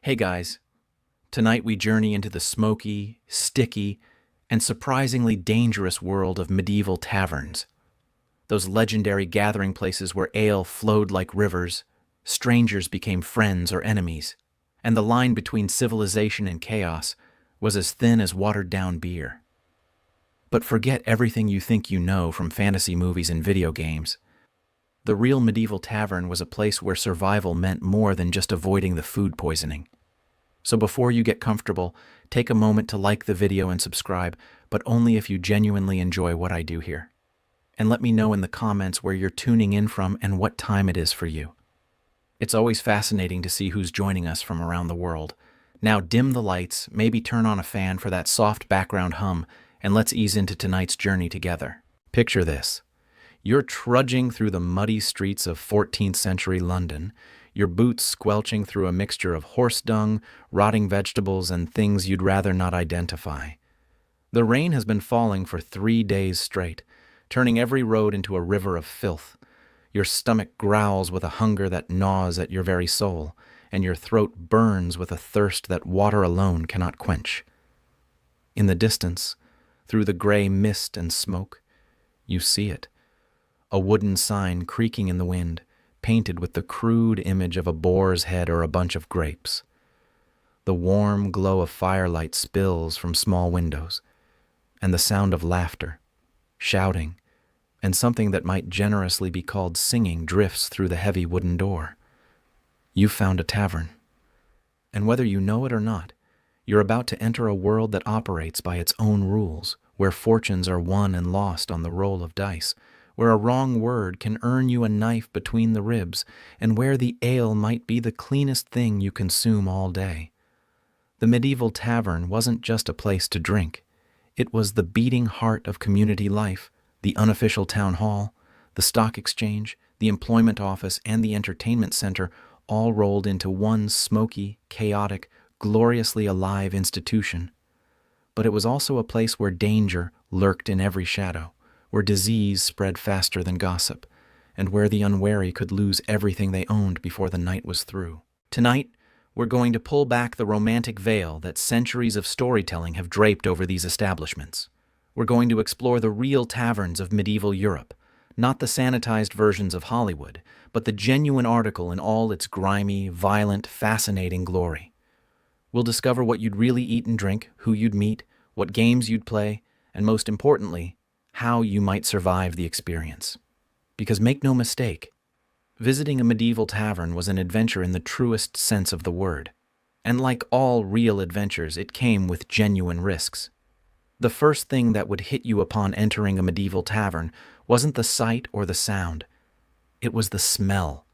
Hey guys, tonight we journey into the smoky, sticky, and surprisingly dangerous world of medieval taverns. Those legendary gathering places where ale flowed like rivers, strangers became friends or enemies, and the line between civilization and chaos was as thin as watered-down beer. But forget everything you think you know from fantasy movies and video games. The real medieval tavern was a place where survival meant more than just avoiding the food poisoning. So before you get comfortable, take a moment to like the video and subscribe, but only if you genuinely enjoy what I do here. And let me know in the comments where you're tuning in from and what time it is for you. It's always fascinating to see who's joining us from around the world. Now dim the lights, maybe turn on a fan for that soft background hum, and let's ease into tonight's journey together. Picture this. You're trudging through the muddy streets of 14th century London, your boots squelching through a mixture of horse dung, rotting vegetables, and things you'd rather not identify. The rain has been falling for 3 days straight, turning every road into a river of filth. Your stomach growls with a hunger that gnaws at your very soul, and your throat burns with a thirst that water alone cannot quench. In the distance, through the gray mist and smoke, you see it. A wooden sign creaking in the wind, painted with the crude image of a boar's head or a bunch of grapes. The warm glow of firelight spills from small windows, and the sound of laughter, shouting, and something that might generously be called singing drifts through the heavy wooden door. You've found a tavern. And whether you know it or not, you're about to enter a world that operates by its own rules, where fortunes are won and lost on the roll of dice, where a wrong word can earn you a knife between the ribs, and where the ale might be the cleanest thing you consume all day. The medieval tavern wasn't just a place to drink. It was the beating heart of community life, the unofficial town hall, the stock exchange, the employment office, and the entertainment center all rolled into one smoky, chaotic, gloriously alive institution. But it was also a place where danger lurked in every shadow, where disease spread faster than gossip, and where the unwary could lose everything they owned before the night was through. Tonight, we're going to pull back the romantic veil that centuries of storytelling have draped over these establishments. We're going to explore the real taverns of medieval Europe, not the sanitized versions of Hollywood, but the genuine article in all its grimy, violent, fascinating glory. We'll discover what you'd really eat and drink, who you'd meet, what games you'd play, and most importantly, how you might survive the experience. Because make no mistake, visiting a medieval tavern was an adventure in the truest sense of the word. And like all real adventures, it came with genuine risks. The first thing that would hit you upon entering a medieval tavern wasn't the sight or the sound. It was the smell.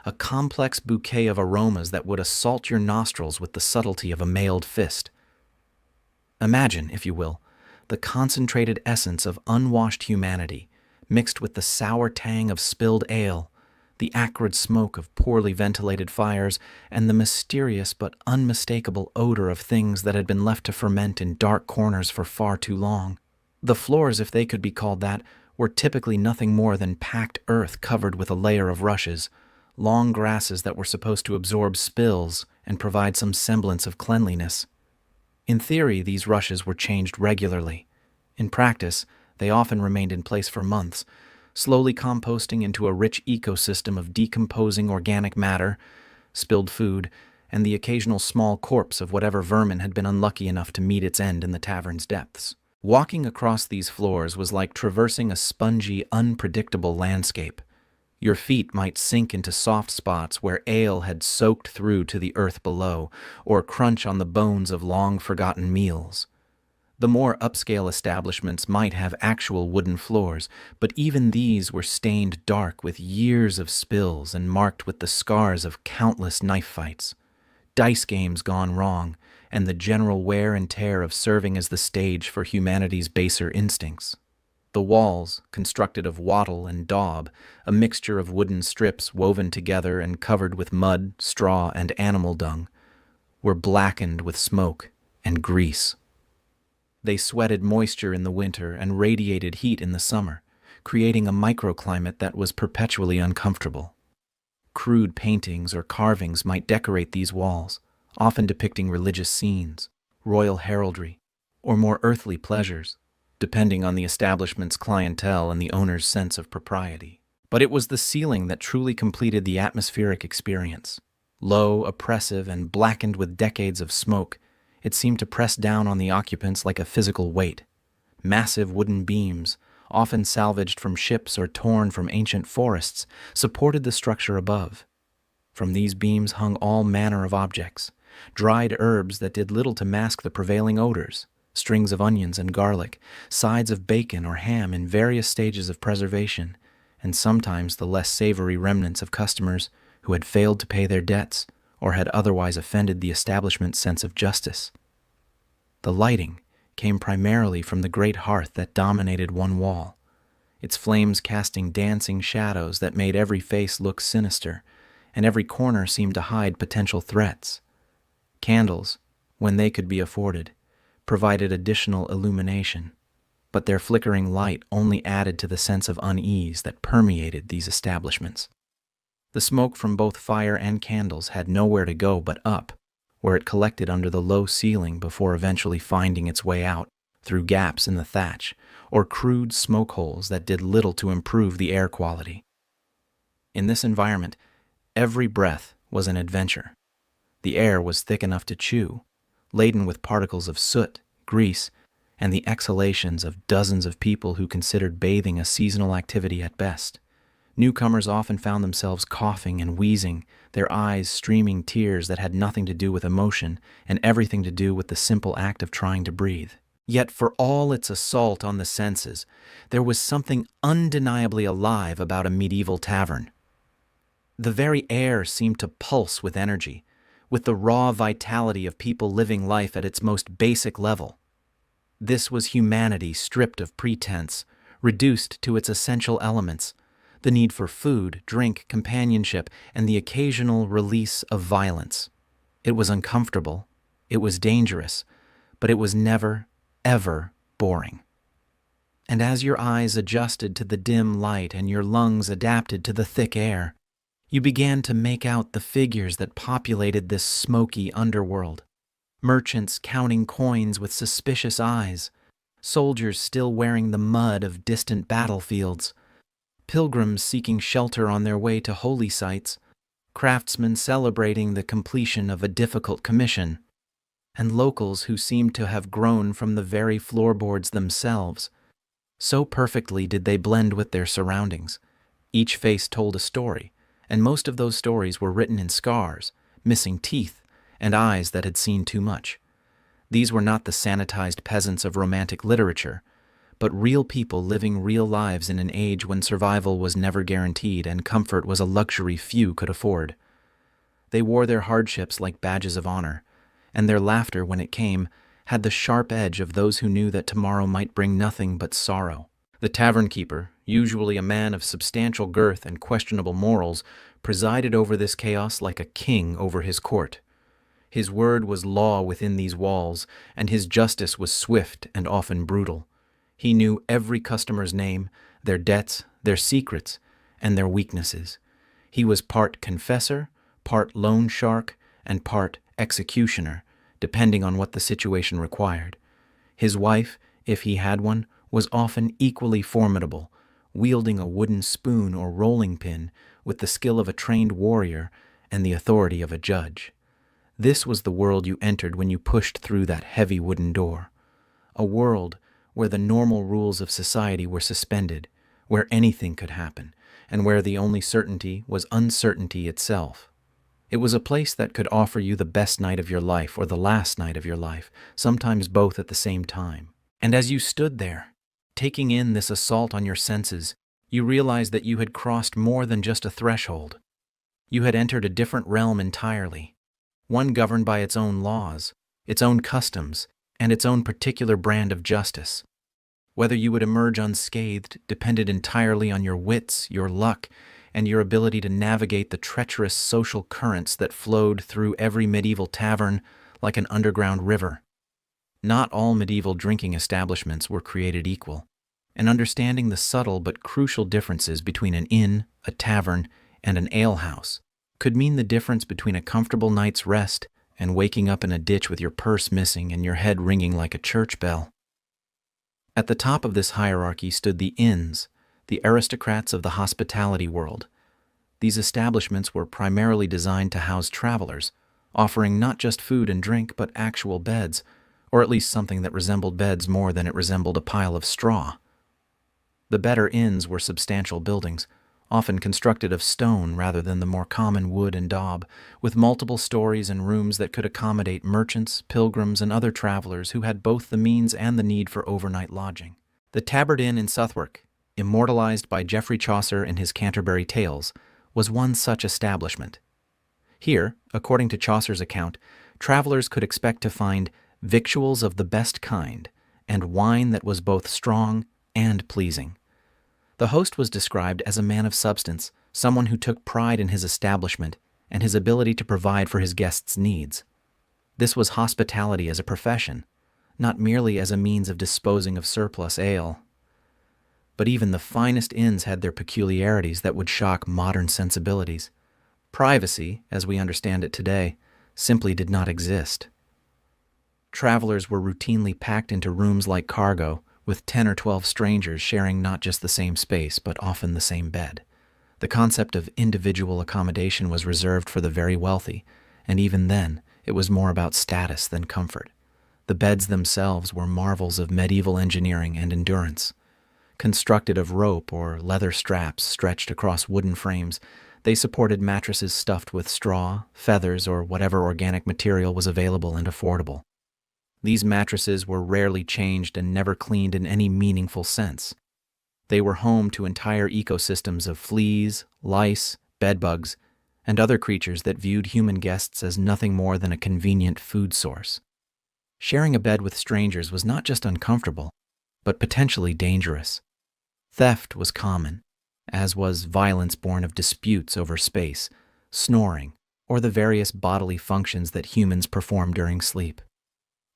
A complex bouquet of aromas that would assault your nostrils with the subtlety of a mailed fist. Imagine, if you will, the concentrated essence of unwashed humanity, mixed with the sour tang of spilled ale, the acrid smoke of poorly ventilated fires, and the mysterious but unmistakable odor of things that had been left to ferment in dark corners for far too long. The floors, if they could be called that, were typically nothing more than packed earth covered with a layer of rushes, long grasses that were supposed to absorb spills and provide some semblance of cleanliness. In theory, these rushes were changed regularly. In practice, they often remained in place for months, slowly composting into a rich ecosystem of decomposing organic matter, spilled food, and the occasional small corpse of whatever vermin had been unlucky enough to meet its end in the tavern's depths. Walking across these floors was like traversing a spongy, unpredictable landscape. Your feet might sink into soft spots where ale had soaked through to the earth below, or crunch on the bones of long-forgotten meals. The more upscale establishments might have actual wooden floors, but even these were stained dark with years of spills and marked with the scars of countless knife fights, dice games gone wrong, and the general wear and tear of serving as the stage for humanity's baser instincts. The walls, constructed of wattle and daub, a mixture of wooden strips woven together and covered with mud, straw, and animal dung, were blackened with smoke and grease. They sweated moisture in the winter and radiated heat in the summer, creating a microclimate that was perpetually uncomfortable. Crude paintings or carvings might decorate these walls, often depicting religious scenes, royal heraldry, or more earthly pleasures, depending on the establishment's clientele and the owner's sense of propriety. But it was the ceiling that truly completed the atmospheric experience. Low, oppressive, and blackened with decades of smoke, it seemed to press down on the occupants like a physical weight. Massive wooden beams, often salvaged from ships or torn from ancient forests, supported the structure above. From these beams hung all manner of objects, dried herbs that did little to mask the prevailing odors, strings of onions and garlic, sides of bacon or ham in various stages of preservation, and sometimes the less savory remnants of customers who had failed to pay their debts or had otherwise offended the establishment's sense of justice. The lighting came primarily from the great hearth that dominated one wall, its flames casting dancing shadows that made every face look sinister, and every corner seemed to hide potential threats. Candles, when they could be afforded, provided additional illumination, but their flickering light only added to the sense of unease that permeated these establishments. The smoke from both fire and candles had nowhere to go but up, where it collected under the low ceiling before eventually finding its way out through gaps in the thatch or crude smoke holes that did little to improve the air quality. In this environment, every breath was an adventure. The air was thick enough to chew, laden with particles of soot, grease, and the exhalations of dozens of people who considered bathing a seasonal activity at best. Newcomers often found themselves coughing and wheezing, their eyes streaming tears that had nothing to do with emotion and everything to do with the simple act of trying to breathe. Yet for all its assault on the senses, there was something undeniably alive about a medieval tavern. The very air seemed to pulse with energy, with the raw vitality of people living life at its most basic level. This was humanity stripped of pretense, reduced to its essential elements, the need for food, drink, companionship, and the occasional release of violence. It was uncomfortable, it was dangerous, but it was never, ever boring. And as your eyes adjusted to the dim light and your lungs adapted to the thick air, you began to make out the figures that populated this smoky underworld. Merchants counting coins with suspicious eyes, soldiers still wearing the mud of distant battlefields, pilgrims seeking shelter on their way to holy sites, craftsmen celebrating the completion of a difficult commission, and locals who seemed to have grown from the very floorboards themselves. So perfectly did they blend with their surroundings. Each face told a story, and most of those stories were written in scars, missing teeth, and eyes that had seen too much. These were not the sanitized peasants of romantic literature, but real people living real lives in an age when survival was never guaranteed and comfort was a luxury few could afford. They wore their hardships like badges of honor, and their laughter, when it came, had the sharp edge of those who knew that tomorrow might bring nothing but sorrow. The tavern keeper, usually a man of substantial girth and questionable morals, presided over this chaos like a king over his court. His word was law within these walls, and his justice was swift and often brutal. He knew every customer's name, their debts, their secrets, and their weaknesses. He was part confessor, part loan shark, and part executioner, depending on what the situation required. His wife, if he had one, was often equally formidable, wielding a wooden spoon or rolling pin with the skill of a trained warrior and the authority of a judge. This was the world you entered when you pushed through that heavy wooden door. A world where the normal rules of society were suspended, where anything could happen, and where the only certainty was uncertainty itself. It was a place that could offer you the best night of your life or the last night of your life, sometimes both at the same time. And as you stood there, taking in this assault on your senses, you realized that you had crossed more than just a threshold. You had entered a different realm entirely, one governed by its own laws, its own customs, and its own particular brand of justice. Whether you would emerge unscathed depended entirely on your wits, your luck, and your ability to navigate the treacherous social currents that flowed through every medieval tavern like an underground river. Not all medieval drinking establishments were created equal, and understanding the subtle but crucial differences between an inn, a tavern, and an alehouse could mean the difference between a comfortable night's rest and waking up in a ditch with your purse missing and your head ringing like a church bell. At the top of this hierarchy stood the inns, the aristocrats of the hospitality world. These establishments were primarily designed to house travelers, offering not just food and drink but actual beds, or at least something that resembled beds more than it resembled a pile of straw. The better inns were substantial buildings, often constructed of stone rather than the more common wood and daub, with multiple stories and rooms that could accommodate merchants, pilgrims, and other travelers who had both the means and the need for overnight lodging. The Tabard Inn in Southwark, immortalized by Geoffrey Chaucer in his Canterbury Tales, was one such establishment. Here, according to Chaucer's account, travelers could expect to find victuals of the best kind and wine that was both strong and pleasing. The host was described as a man of substance, someone who took pride in his establishment and his ability to provide for his guests' needs. This was hospitality as a profession, not merely as a means of disposing of surplus ale. But even the finest inns had their peculiarities that would shock modern sensibilities. Privacy, as we understand it today, simply did not exist. Travelers were routinely packed into rooms like cargo, with 10 or 12 strangers sharing not just the same space, but often the same bed. The concept of individual accommodation was reserved for the very wealthy, and even then, it was more about status than comfort. The beds themselves were marvels of medieval engineering and endurance. Constructed of rope or leather straps stretched across wooden frames, they supported mattresses stuffed with straw, feathers, or whatever organic material was available and affordable. These mattresses were rarely changed and never cleaned in any meaningful sense. They were home to entire ecosystems of fleas, lice, bedbugs, and other creatures that viewed human guests as nothing more than a convenient food source. Sharing a bed with strangers was not just uncomfortable, but potentially dangerous. Theft was common, as was violence born of disputes over space, snoring, or the various bodily functions that humans perform during sleep.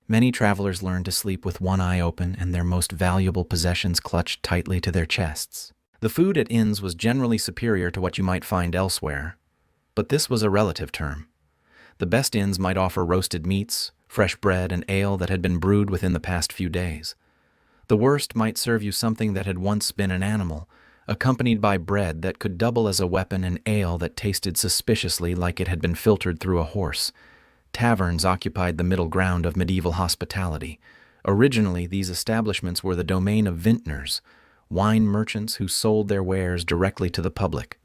Many travelers learned to sleep with one eye open and their most valuable possessions clutched tightly to their chests. The food at inns was generally superior to what you might find elsewhere, but this was a relative term. The best inns might offer roasted meats, fresh bread, and ale that had been brewed within the past few days. The worst might serve you something that had once been an animal, accompanied by bread that could double as a weapon and ale that tasted suspiciously like it had been filtered through a horse. Taverns occupied the middle ground of medieval hospitality. Originally, these establishments were the domain of vintners, wine merchants who sold their wares directly to the public.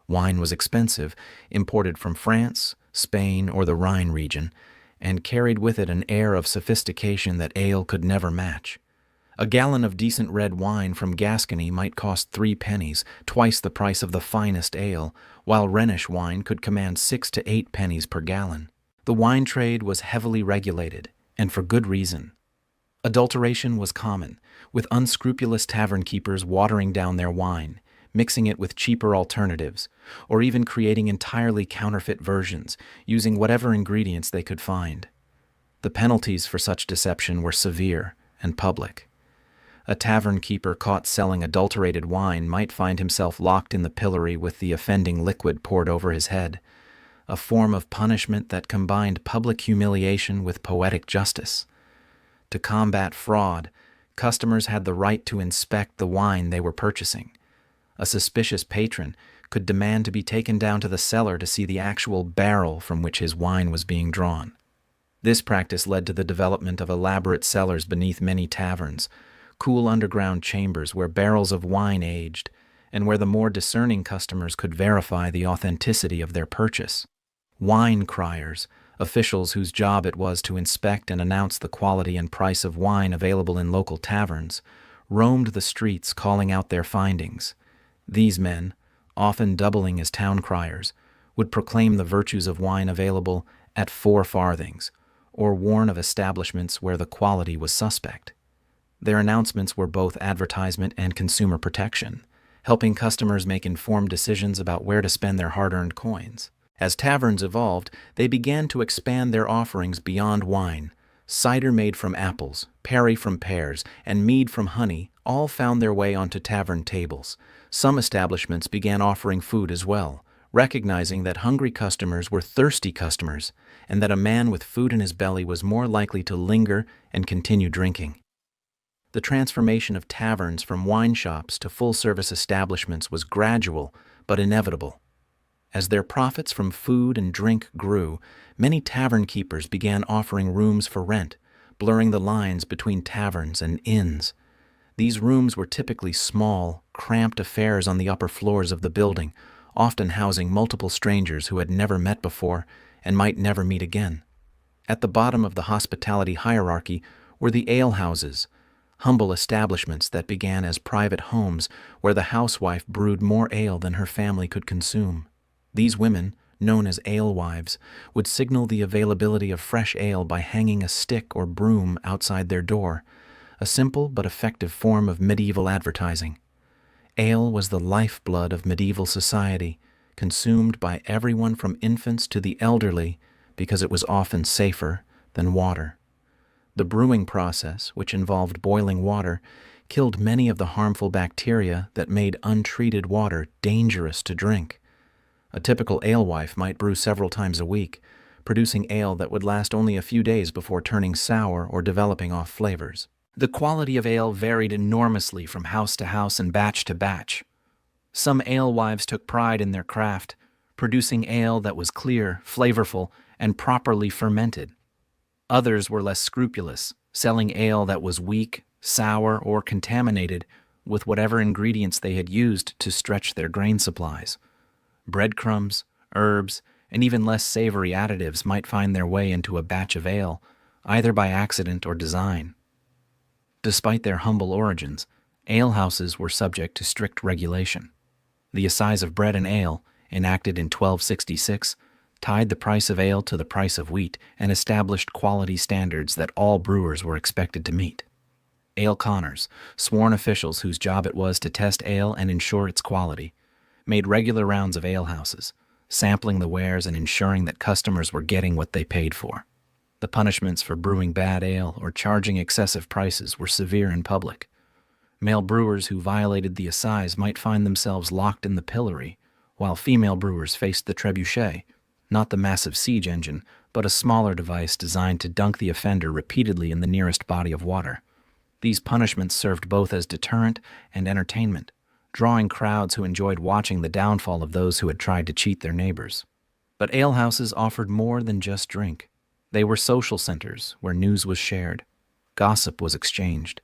Wine was expensive, imported from France, Spain, or the Rhine region, and carried with it an air of sophistication that ale could never match. A gallon of decent red wine from Gascony might cost 3 pennies, twice the price of the finest ale, while Rhenish wine could command 6 to 8 pennies per gallon. The wine trade was heavily regulated, and for good reason. Adulteration was common, with unscrupulous tavern keepers watering down their wine, mixing it with cheaper alternatives, or even creating entirely counterfeit versions, using whatever ingredients they could find. The penalties for such deception were severe and public. A tavern keeper caught selling adulterated wine might find himself locked in the pillory with the offending liquid poured over his head, a form of punishment that combined public humiliation with poetic justice. To combat fraud, customers had the right to inspect the wine they were purchasing. A suspicious patron could demand to be taken down to the cellar to see the actual barrel from which his wine was being drawn. This practice led to the development of elaborate cellars beneath many taverns, cool underground chambers where barrels of wine aged, and where the more discerning customers could verify the authenticity of their purchase. Wine criers, officials whose job it was to inspect and announce the quality and price of wine available in local taverns, roamed the streets calling out their findings. These men, often doubling as town criers, would proclaim the virtues of wine available at 4 farthings, or warn of establishments where the quality was suspect. Their announcements were both advertisement and consumer protection, helping customers make informed decisions about where to spend their hard-earned coins. As taverns evolved, they began to expand their offerings beyond wine. Cider made from apples, perry from pears, and mead from honey all found their way onto tavern tables. Some establishments began offering food as well, recognizing that hungry customers were thirsty customers and that a man with food in his belly was more likely to linger and continue drinking. The transformation of taverns from wine shops to full-service establishments was gradual but inevitable. As their profits from food and drink grew, many tavern keepers began offering rooms for rent, blurring the lines between taverns and inns. These rooms were typically small, cramped affairs on the upper floors of the building, often housing multiple strangers who had never met before and might never meet again. At the bottom of the hospitality hierarchy were the alehouses, humble establishments that began as private homes where the housewife brewed more ale than her family could consume. These women, known as alewives, would signal the availability of fresh ale by hanging a stick or broom outside their door, a simple but effective form of medieval advertising. Ale was the lifeblood of medieval society, consumed by everyone from infants to the elderly because it was often safer than water. The brewing process, which involved boiling water, killed many of the harmful bacteria that made untreated water dangerous to drink. A typical alewife might brew several times a week, producing ale that would last only a few days before turning sour or developing off flavors. The quality of ale varied enormously from house to house and batch to batch. Some alewives took pride in their craft, producing ale that was clear, flavorful, and properly fermented. Others were less scrupulous, selling ale that was weak, sour, or contaminated with whatever ingredients they had used to stretch their grain supplies. Breadcrumbs, herbs, and even less savory additives might find their way into a batch of ale, either by accident or design. Despite their humble origins, alehouses were subject to strict regulation. The assize of bread and ale, enacted in 1266, tied the price of ale to the price of wheat and established quality standards that all brewers were expected to meet. Ale conners, sworn officials whose job it was to test ale and ensure its quality, made regular rounds of alehouses, sampling the wares and ensuring that customers were getting what they paid for. The punishments for brewing bad ale or charging excessive prices were severe and public. Male brewers who violated the assize might find themselves locked in the pillory, while female brewers faced the trebuchet, not the massive siege engine, but a smaller device designed to dunk the offender repeatedly in the nearest body of water. These punishments served both as deterrent and entertainment, drawing crowds who enjoyed watching the downfall of those who had tried to cheat their neighbors. But alehouses offered more than just drink. They were social centers where news was shared, gossip was exchanged,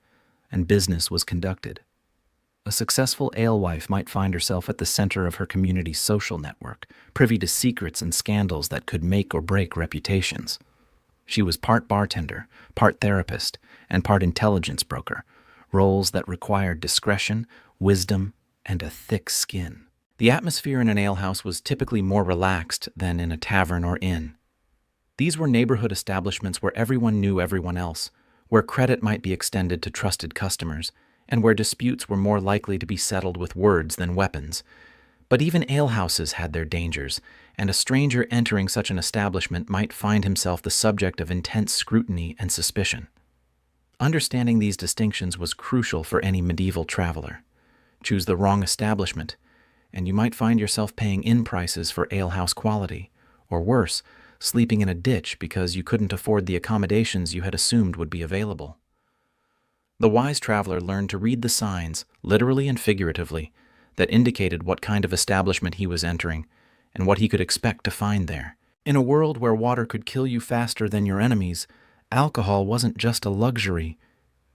and business was conducted. A successful alewife might find herself at the center of her community's social network, privy to secrets and scandals that could make or break reputations. She was part bartender, part therapist, and part intelligence broker, roles that required discretion, wisdom, and a thick skin. The atmosphere in an alehouse was typically more relaxed than in a tavern or inn. These were neighborhood establishments where everyone knew everyone else, where credit might be extended to trusted customers, and where disputes were more likely to be settled with words than weapons. But even alehouses had their dangers, and a stranger entering such an establishment might find himself the subject of intense scrutiny and suspicion. Understanding these distinctions was crucial for any medieval traveler. Choose the wrong establishment, and you might find yourself paying inn prices for alehouse quality, or worse, sleeping in a ditch because you couldn't afford the accommodations you had assumed would be available. The wise traveler learned to read the signs, literally and figuratively, that indicated what kind of establishment he was entering and what he could expect to find there. In a world where water could kill you faster than your enemies, alcohol wasn't just a luxury,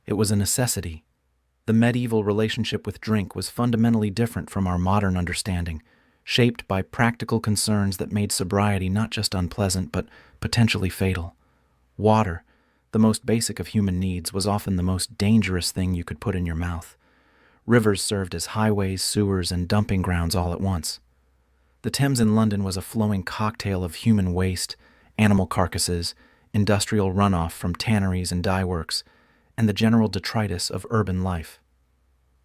it was a necessity. The medieval relationship with drink was fundamentally different from our modern understanding, shaped by practical concerns that made sobriety not just unpleasant but potentially fatal. Water, the most basic of human needs, was often the most dangerous thing you could put in your mouth. Rivers served as highways, sewers, and dumping grounds all at once. The Thames in London was a flowing cocktail of human waste, animal carcasses, industrial runoff from tanneries and dye works, and the general detritus of urban life.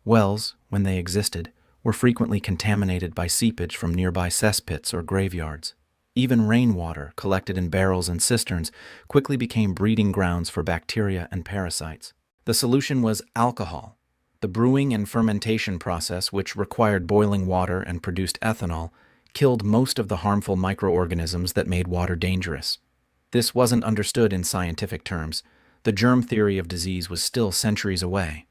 Wells, when they existed, were frequently contaminated by seepage from nearby cesspits or graveyards. Even rainwater, collected in barrels and cisterns, quickly became breeding grounds for bacteria and parasites. The solution was alcohol. The brewing and fermentation process, which required boiling water and produced ethanol, killed most of the harmful microorganisms that made water dangerous. This wasn't understood in scientific terms. The germ theory of disease was still centuries away.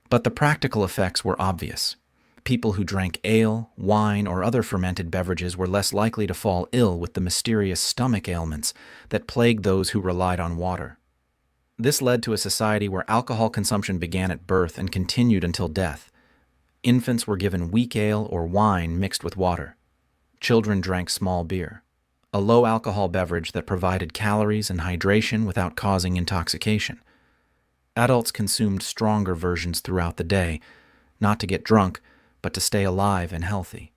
But the practical effects were obvious. People who drank ale, wine, or other fermented beverages were less likely to fall ill with the mysterious stomach ailments that plagued those who relied on water. This led to a society where alcohol consumption began at birth and continued until death. Infants were given weak ale or wine mixed with water. Children drank small beer, a low-alcohol beverage that provided calories and hydration without causing intoxication. Adults consumed stronger versions throughout the day, not to get drunk, but to stay alive and healthy.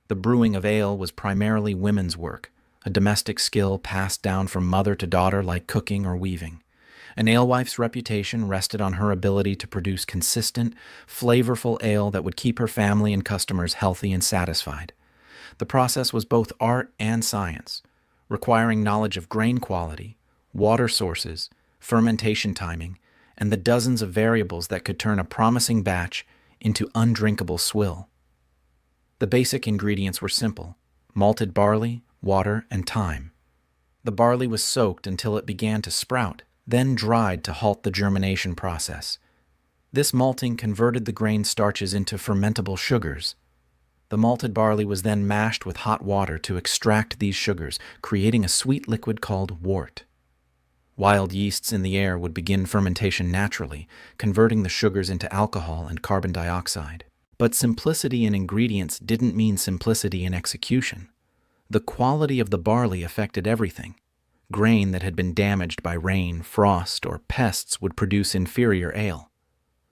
The brewing of ale was primarily women's work, a domestic skill passed down from mother to daughter like cooking or weaving. An alewife's reputation rested on her ability to produce consistent, flavorful ale that would keep her family and customers healthy and satisfied. The process was both art and science, requiring knowledge of grain quality, water sources, fermentation timing, and the dozens of variables that could turn a promising batch into undrinkable swill. The basic ingredients were simple: malted barley, water, and thyme. The barley was soaked until it began to sprout, then dried to halt the germination process. This malting converted the grain starches into fermentable sugars. The malted barley was then mashed with hot water to extract these sugars, creating a sweet liquid called wort. Wild yeasts in the air would begin fermentation naturally, converting the sugars into alcohol and carbon dioxide. But simplicity in ingredients didn't mean simplicity in execution. The quality of the barley affected everything. Grain that had been damaged by rain, frost, or pests would produce inferior ale.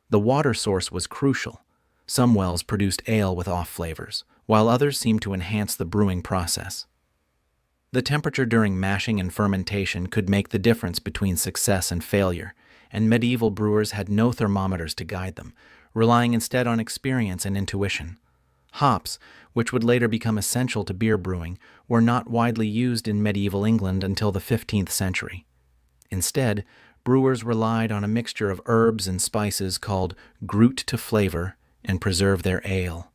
The water source was crucial. Some wells produced ale with off flavors, while others seemed to enhance the brewing process. The temperature during mashing and fermentation could make the difference between success and failure, and medieval brewers had no thermometers to guide them, relying instead on experience and intuition. Hops, which would later become essential to beer brewing, were not widely used in medieval England until the 15th century. Instead, brewers relied on a mixture of herbs and spices called grute to flavor and preserve their ale.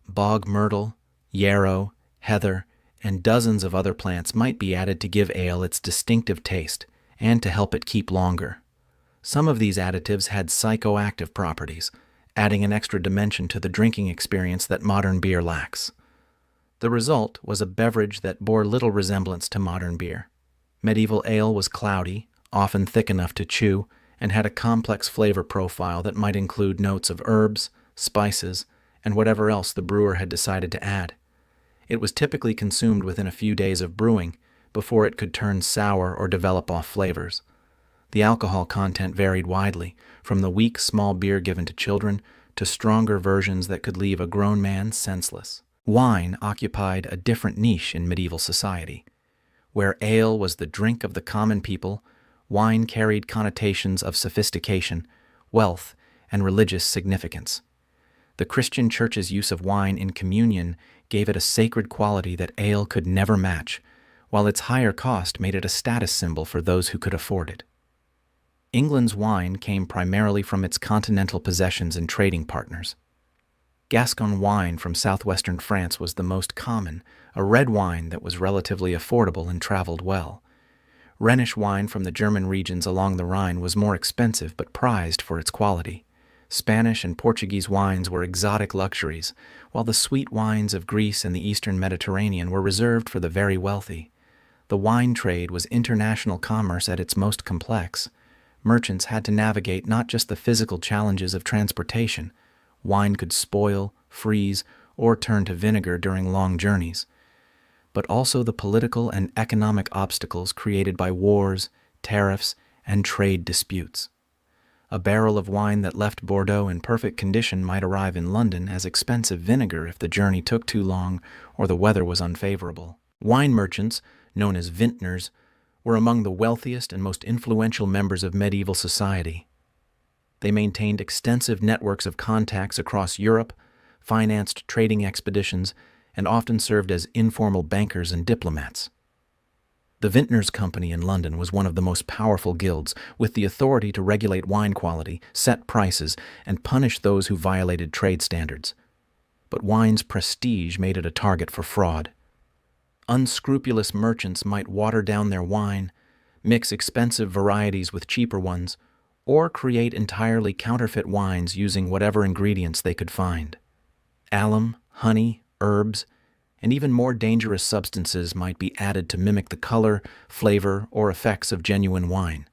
Bog myrtle, yarrow, heather, and dozens of other plants might be added to give ale its distinctive taste and to help it keep longer. Some of these additives had psychoactive properties, adding an extra dimension to the drinking experience that modern beer lacks. The result was a beverage that bore little resemblance to modern beer. Medieval ale was cloudy, often thick enough to chew, and had a complex flavor profile that might include notes of herbs, spices, and whatever else the brewer had decided to add. It was typically consumed within a few days of brewing, before it could turn sour or develop off flavors. The alcohol content varied widely, from the weak, small beer given to children to stronger versions that could leave a grown man senseless. Wine occupied a different niche in medieval society. Where ale was the drink of the common people, wine carried connotations of sophistication, wealth, and religious significance. The Christian Church's use of wine in communion gave it a sacred quality that ale could never match, while its higher cost made it a status symbol for those who could afford it. England's wine came primarily from its continental possessions and trading partners. Gascon wine from southwestern France was the most common, a red wine that was relatively affordable and traveled well. Rhenish wine from the German regions along the Rhine was more expensive but prized for its quality. Spanish and Portuguese wines were exotic luxuries, while the sweet wines of Greece and the eastern Mediterranean were reserved for the very wealthy. The wine trade was international commerce at its most complex. Merchants had to navigate not just the physical challenges of transportation. Wine could spoil, freeze, or turn to vinegar during long journeys, but also the political and economic obstacles created by wars, tariffs, and trade disputes. A barrel of wine that left Bordeaux in perfect condition might arrive in London as expensive vinegar if the journey took too long or the weather was unfavorable. Wine merchants, known as vintners, were among the wealthiest and most influential members of medieval society. They maintained extensive networks of contacts across Europe, financed trading expeditions, and often served as informal bankers and diplomats. The Vintners' Company in London was one of the most powerful guilds, with the authority to regulate wine quality, set prices, and punish those who violated trade standards. but wine's prestige made it a target for fraud. Unscrupulous merchants might water down their wine, mix expensive varieties with cheaper ones, or create entirely counterfeit wines using whatever ingredients they could find. Alum, honey, herbs, and even more dangerous substances might be added to mimic the color, flavor, or effects of genuine wine.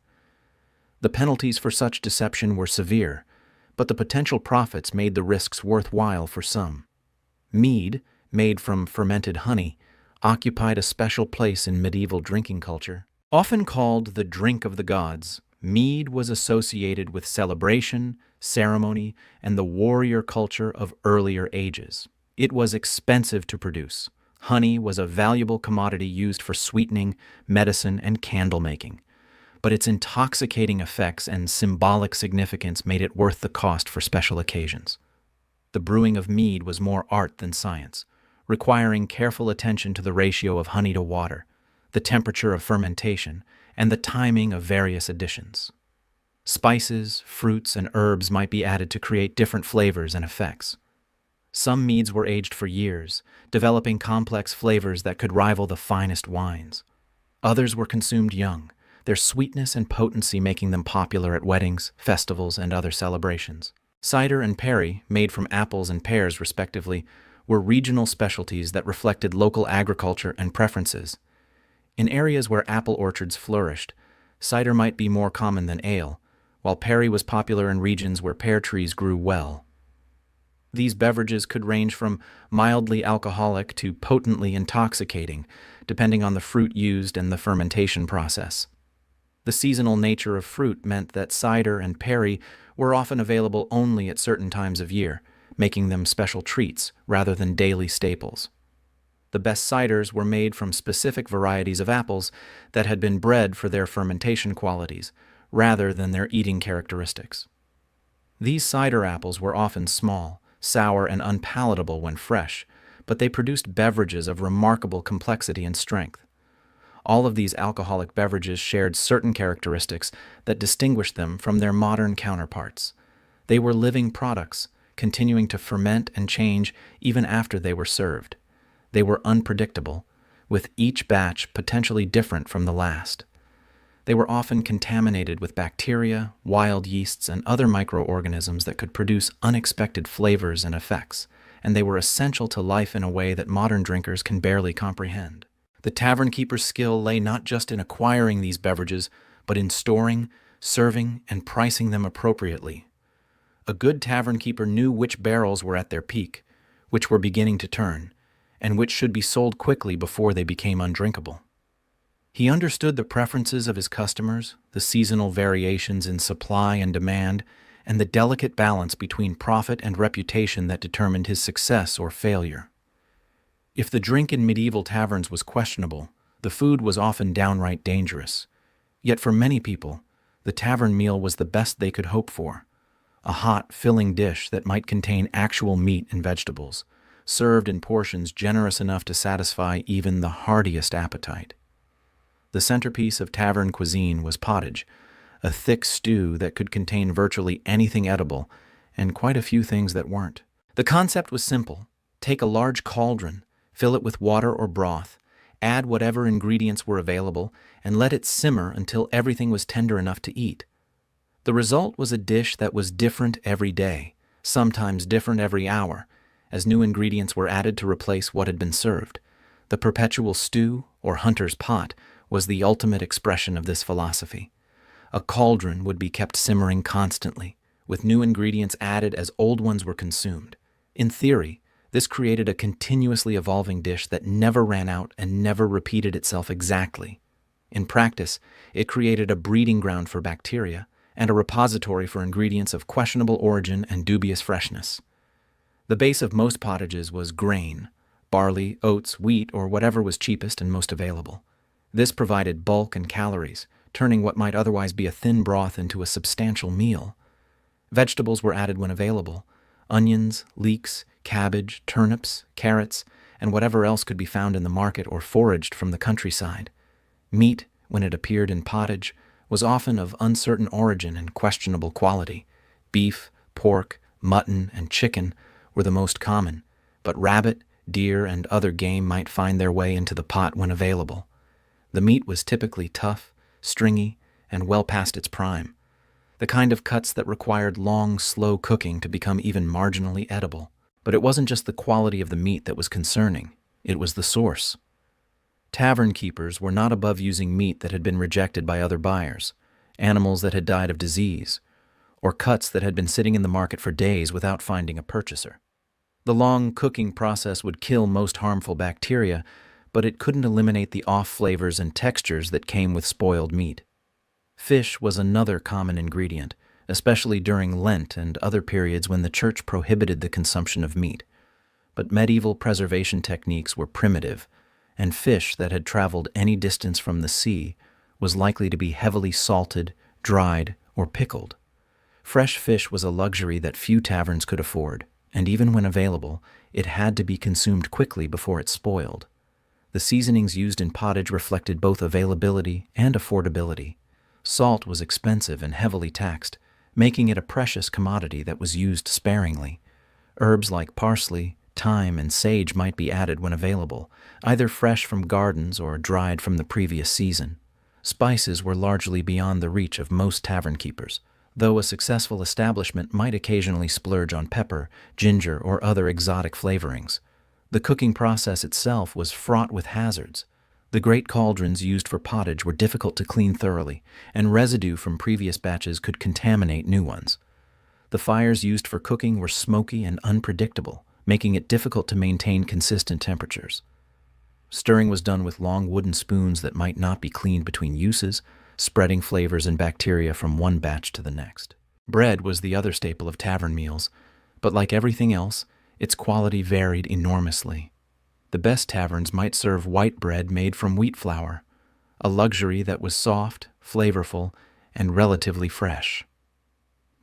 The penalties for such deception were severe, but the potential profits made the risks worthwhile for some. Mead, made from fermented honey, occupied a special place in medieval drinking culture. Often called the drink of the gods, mead was associated with celebration, ceremony, and the warrior culture of earlier ages. It was expensive to produce. Honey was a valuable commodity used for sweetening, medicine, and candle making. But its intoxicating effects and symbolic significance made it worth the cost for special occasions. The brewing of mead was more art than science, requiring careful attention to the ratio of honey to water, the temperature of fermentation, and the timing of various additions. Spices, fruits, and herbs might be added to create different flavors and effects. Some meads were aged for years, developing complex flavors that could rival the finest wines. Others were consumed young, their sweetness and potency making them popular at weddings, festivals, and other celebrations. Cider and perry, made from apples and pears respectively, were regional specialties that reflected local agriculture and preferences. In areas where apple orchards flourished, cider might be more common than ale, while perry was popular in regions where pear trees grew well. These beverages could range from mildly alcoholic to potently intoxicating, depending on the fruit used and the fermentation process. The seasonal nature of fruit meant that cider and perry were often available only at certain times of year, making them special treats rather than daily staples. The best ciders were made from specific varieties of apples that had been bred for their fermentation qualities, rather than their eating characteristics. These cider apples were often small, sour, and unpalatable when fresh, but they produced beverages of remarkable complexity and strength. All of these alcoholic beverages shared certain characteristics that distinguished them from their modern counterparts. They were living products, continuing to ferment and change even after they were served. They were unpredictable, with each batch potentially different from the last. They were often contaminated with bacteria, wild yeasts, and other microorganisms that could produce unexpected flavors and effects, and they were essential to life in a way that modern drinkers can barely comprehend. The tavern keeper's skill lay not just in acquiring these beverages, but in storing, serving, and pricing them appropriately. A good tavern keeper knew which barrels were at their peak, which were beginning to turn, and which should be sold quickly before they became undrinkable. He understood the preferences of his customers, the seasonal variations in supply and demand, and the delicate balance between profit and reputation that determined his success or failure. If the drink in medieval taverns was questionable, the food was often downright dangerous. Yet for many people, the tavern meal was the best they could hope for. A hot, filling dish that might contain actual meat and vegetables, served in portions generous enough to satisfy even the hardiest appetite. The centerpiece of tavern cuisine was pottage, a thick stew that could contain virtually anything edible and quite a few things that weren't. The concept was simple. Take a large cauldron, fill it with water or broth, add whatever ingredients were available, and let it simmer until everything was tender enough to eat. The result was a dish that was different every day, sometimes different every hour, as new ingredients were added to replace what had been served. The perpetual stew, or hunter's pot, was the ultimate expression of this philosophy. A cauldron would be kept simmering constantly, with new ingredients added as old ones were consumed. In theory, this created a continuously evolving dish that never ran out and never repeated itself exactly. In practice, it created a breeding ground for bacteria and a repository for ingredients of questionable origin and dubious freshness. The base of most pottages was grain, barley, oats, wheat, or whatever was cheapest and most available. This provided bulk and calories, turning what might otherwise be a thin broth into a substantial meal. Vegetables were added when available: onions, leeks, cabbage, turnips, carrots, and whatever else could be found in the market or foraged from the countryside. Meat, when it appeared in pottage, was often of uncertain origin and questionable quality. Beef, pork, mutton, and chicken were the most common, but rabbit, deer, and other game might find their way into the pot when available. The meat was typically tough, stringy, and well past its prime, the kind of cuts that required long, slow cooking to become even marginally edible. But it wasn't just the quality of the meat that was concerning, it was the source. Tavern keepers were not above using meat that had been rejected by other buyers, animals that had died of disease, or cuts that had been sitting in the market for days without finding a purchaser. The long cooking process would kill most harmful bacteria, but it couldn't eliminate the off flavors and textures that came with spoiled meat. Fish was another common ingredient, especially during Lent and other periods when the church prohibited the consumption of meat. But medieval preservation techniques were primitive, and fish that had traveled any distance from the sea was likely to be heavily salted, dried, or pickled. Fresh fish was a luxury that few taverns could afford, and even when available, it had to be consumed quickly before it spoiled. The seasonings used in pottage reflected both availability and affordability. Salt was expensive and heavily taxed, making it a precious commodity that was used sparingly. Herbs like parsley, thyme, and sage might be added when available, either fresh from gardens or dried from the previous season. Spices were largely beyond the reach of most tavern keepers, though a successful establishment might occasionally splurge on pepper, ginger, or other exotic flavorings. The cooking process itself was fraught with hazards. The great cauldrons used for pottage were difficult to clean thoroughly, and residue from previous batches could contaminate new ones. The fires used for cooking were smoky and unpredictable, making it difficult to maintain consistent temperatures. Stirring was done with long wooden spoons that might not be cleaned between uses, spreading flavors and bacteria from one batch to the next. Bread was the other staple of tavern meals, but like everything else, its quality varied enormously. The best taverns might serve white bread made from wheat flour, a luxury that was soft, flavorful, and relatively fresh.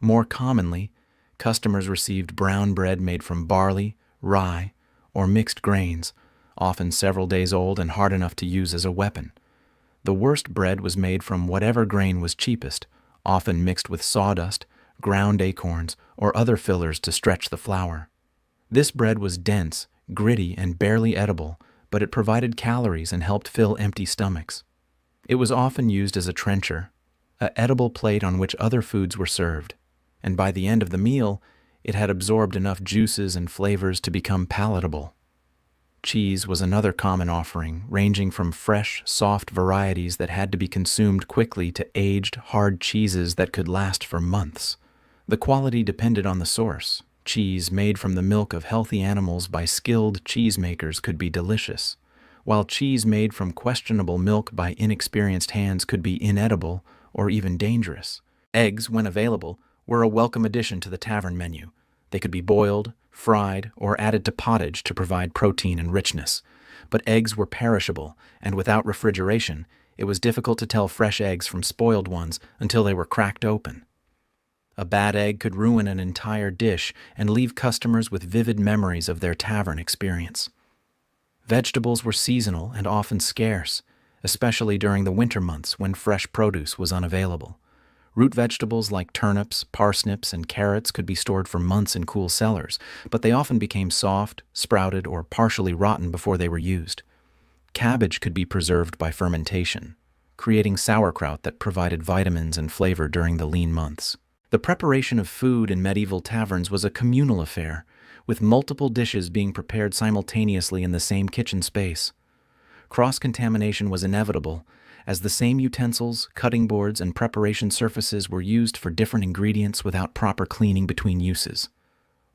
More commonly, customers received brown bread made from barley, rye, or mixed grains, often several days old and hard enough to use as a weapon. The worst bread was made from whatever grain was cheapest, often mixed with sawdust, ground acorns, or other fillers to stretch the flour. This bread was dense, gritty, and barely edible, but it provided calories and helped fill empty stomachs. It was often used as a trencher, an edible plate on which other foods were served, and by the end of the meal, it had absorbed enough juices and flavors to become palatable. Cheese was another common offering, ranging from fresh, soft varieties that had to be consumed quickly to aged, hard cheeses that could last for months. The quality depended on the source. Cheese made from the milk of healthy animals by skilled cheesemakers could be delicious, while cheese made from questionable milk by inexperienced hands could be inedible or even dangerous. Eggs, when available, were a welcome addition to the tavern menu. They could be boiled, fried, or added to pottage to provide protein and richness. But eggs were perishable, and without refrigeration, it was difficult to tell fresh eggs from spoiled ones until they were cracked open. A bad egg could ruin an entire dish and leave customers with vivid memories of their tavern experience. Vegetables were seasonal and often scarce, especially during the winter months when fresh produce was unavailable. Root vegetables like turnips, parsnips, and carrots could be stored for months in cool cellars, but they often became soft, sprouted, or partially rotten before they were used. Cabbage could be preserved by fermentation, creating sauerkraut that provided vitamins and flavor during the lean months. The preparation of food in medieval taverns was a communal affair, with multiple dishes being prepared simultaneously in the same kitchen space. Cross-contamination was inevitable, as the same utensils, cutting boards, and preparation surfaces were used for different ingredients without proper cleaning between uses.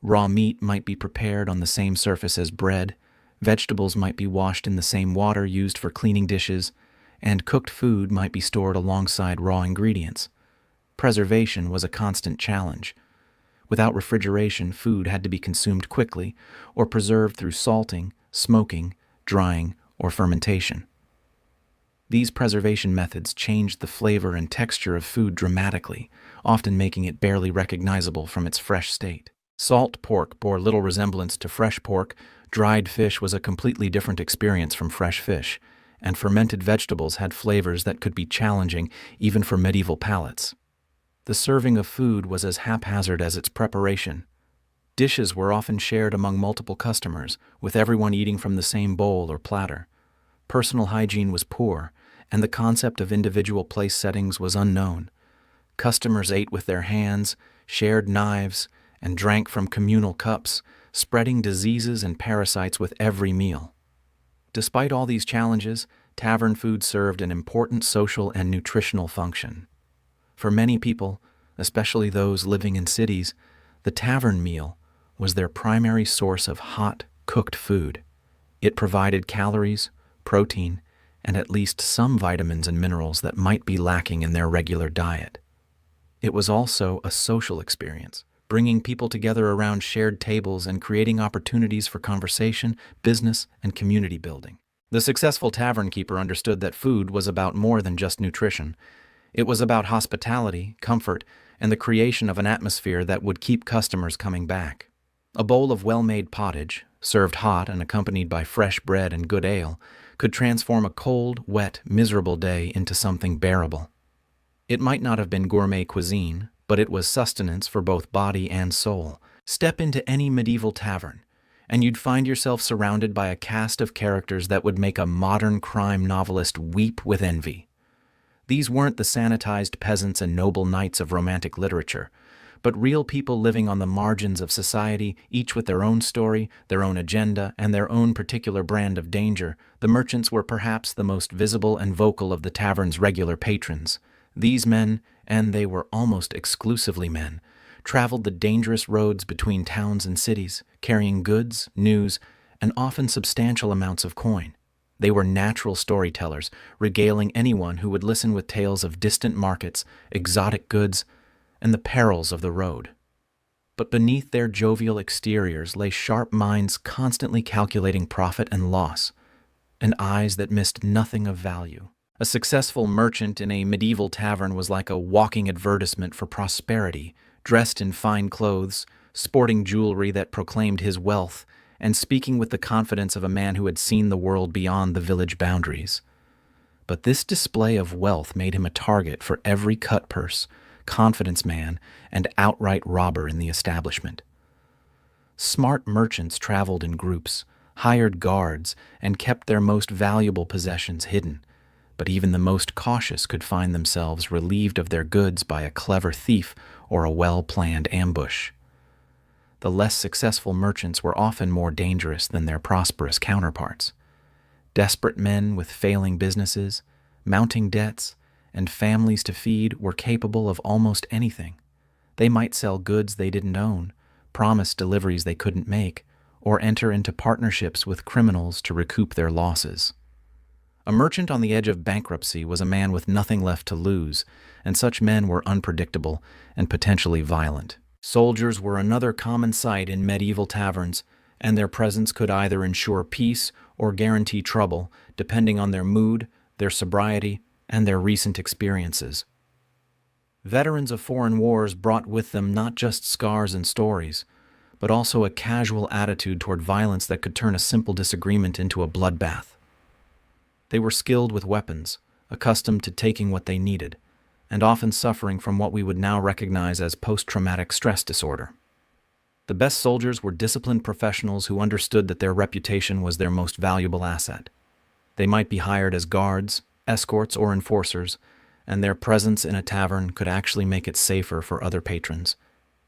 Raw meat might be prepared on the same surface as bread, vegetables might be washed in the same water used for cleaning dishes, and cooked food might be stored alongside raw ingredients. Preservation was a constant challenge. Without refrigeration, food had to be consumed quickly or preserved through salting, smoking, drying, or fermentation. These preservation methods changed the flavor and texture of food dramatically, often making it barely recognizable from its fresh state. Salt pork bore little resemblance to fresh pork, dried fish was a completely different experience from fresh fish, and fermented vegetables had flavors that could be challenging even for medieval palates. The serving of food was as haphazard as its preparation. Dishes were often shared among multiple customers, with everyone eating from the same bowl or platter. Personal hygiene was poor, and the concept of individual place settings was unknown. Customers ate with their hands, shared knives, and drank from communal cups, spreading diseases and parasites with every meal. Despite all these challenges, tavern food served an important social and nutritional function. For many people, especially those living in cities, the tavern meal was their primary source of hot, cooked food. It provided calories, protein, and at least some vitamins and minerals that might be lacking in their regular diet. It was also a social experience, bringing people together around shared tables and creating opportunities for conversation, business, and community building. The successful tavern keeper understood that food was about more than just nutrition. It was about hospitality, comfort, and the creation of an atmosphere that would keep customers coming back. A bowl of well-made pottage, served hot and accompanied by fresh bread and good ale, could transform a cold, wet, miserable day into something bearable. It might not have been gourmet cuisine, but it was sustenance for both body and soul. Step into any medieval tavern, and you'd find yourself surrounded by a cast of characters that would make a modern crime novelist weep with envy. These weren't the sanitized peasants and noble knights of romantic literature, but real people living on the margins of society, each with their own story, their own agenda, and their own particular brand of danger. The merchants were perhaps the most visible and vocal of the tavern's regular patrons. These men, and they were almost exclusively men, traveled the dangerous roads between towns and cities, carrying goods, news, and often substantial amounts of coin. They were natural storytellers, regaling anyone who would listen with tales of distant markets, exotic goods, and the perils of the road. But beneath their jovial exteriors lay sharp minds constantly calculating profit and loss, and eyes that missed nothing of value. A successful merchant in a medieval tavern was like a walking advertisement for prosperity, dressed in fine clothes, sporting jewelry that proclaimed his wealth, and speaking with the confidence of a man who had seen the world beyond the village boundaries. But this display of wealth made him a target for every cut-purse, confidence man, and outright robber in the establishment. Smart merchants traveled in groups, hired guards, and kept their most valuable possessions hidden. But even the most cautious could find themselves relieved of their goods by a clever thief or a well-planned ambush. The less successful merchants were often more dangerous than their prosperous counterparts. Desperate men with failing businesses, mounting debts, and families to feed were capable of almost anything. They might sell goods they didn't own, promise deliveries they couldn't make, or enter into partnerships with criminals to recoup their losses. A merchant on the edge of bankruptcy was a man with nothing left to lose, and such men were unpredictable and potentially violent. Soldiers were another common sight in medieval taverns, and their presence could either ensure peace or guarantee trouble, depending on their mood, their sobriety, and their recent experiences. Veterans of foreign wars brought with them not just scars and stories, but also a casual attitude toward violence that could turn a simple disagreement into a bloodbath. They were skilled with weapons, accustomed to taking what they needed, and often suffering from what we would now recognize as post-traumatic stress disorder. The best soldiers were disciplined professionals who understood that their reputation was their most valuable asset. They might be hired as guards, escorts, or enforcers, and their presence in a tavern could actually make it safer for other patrons.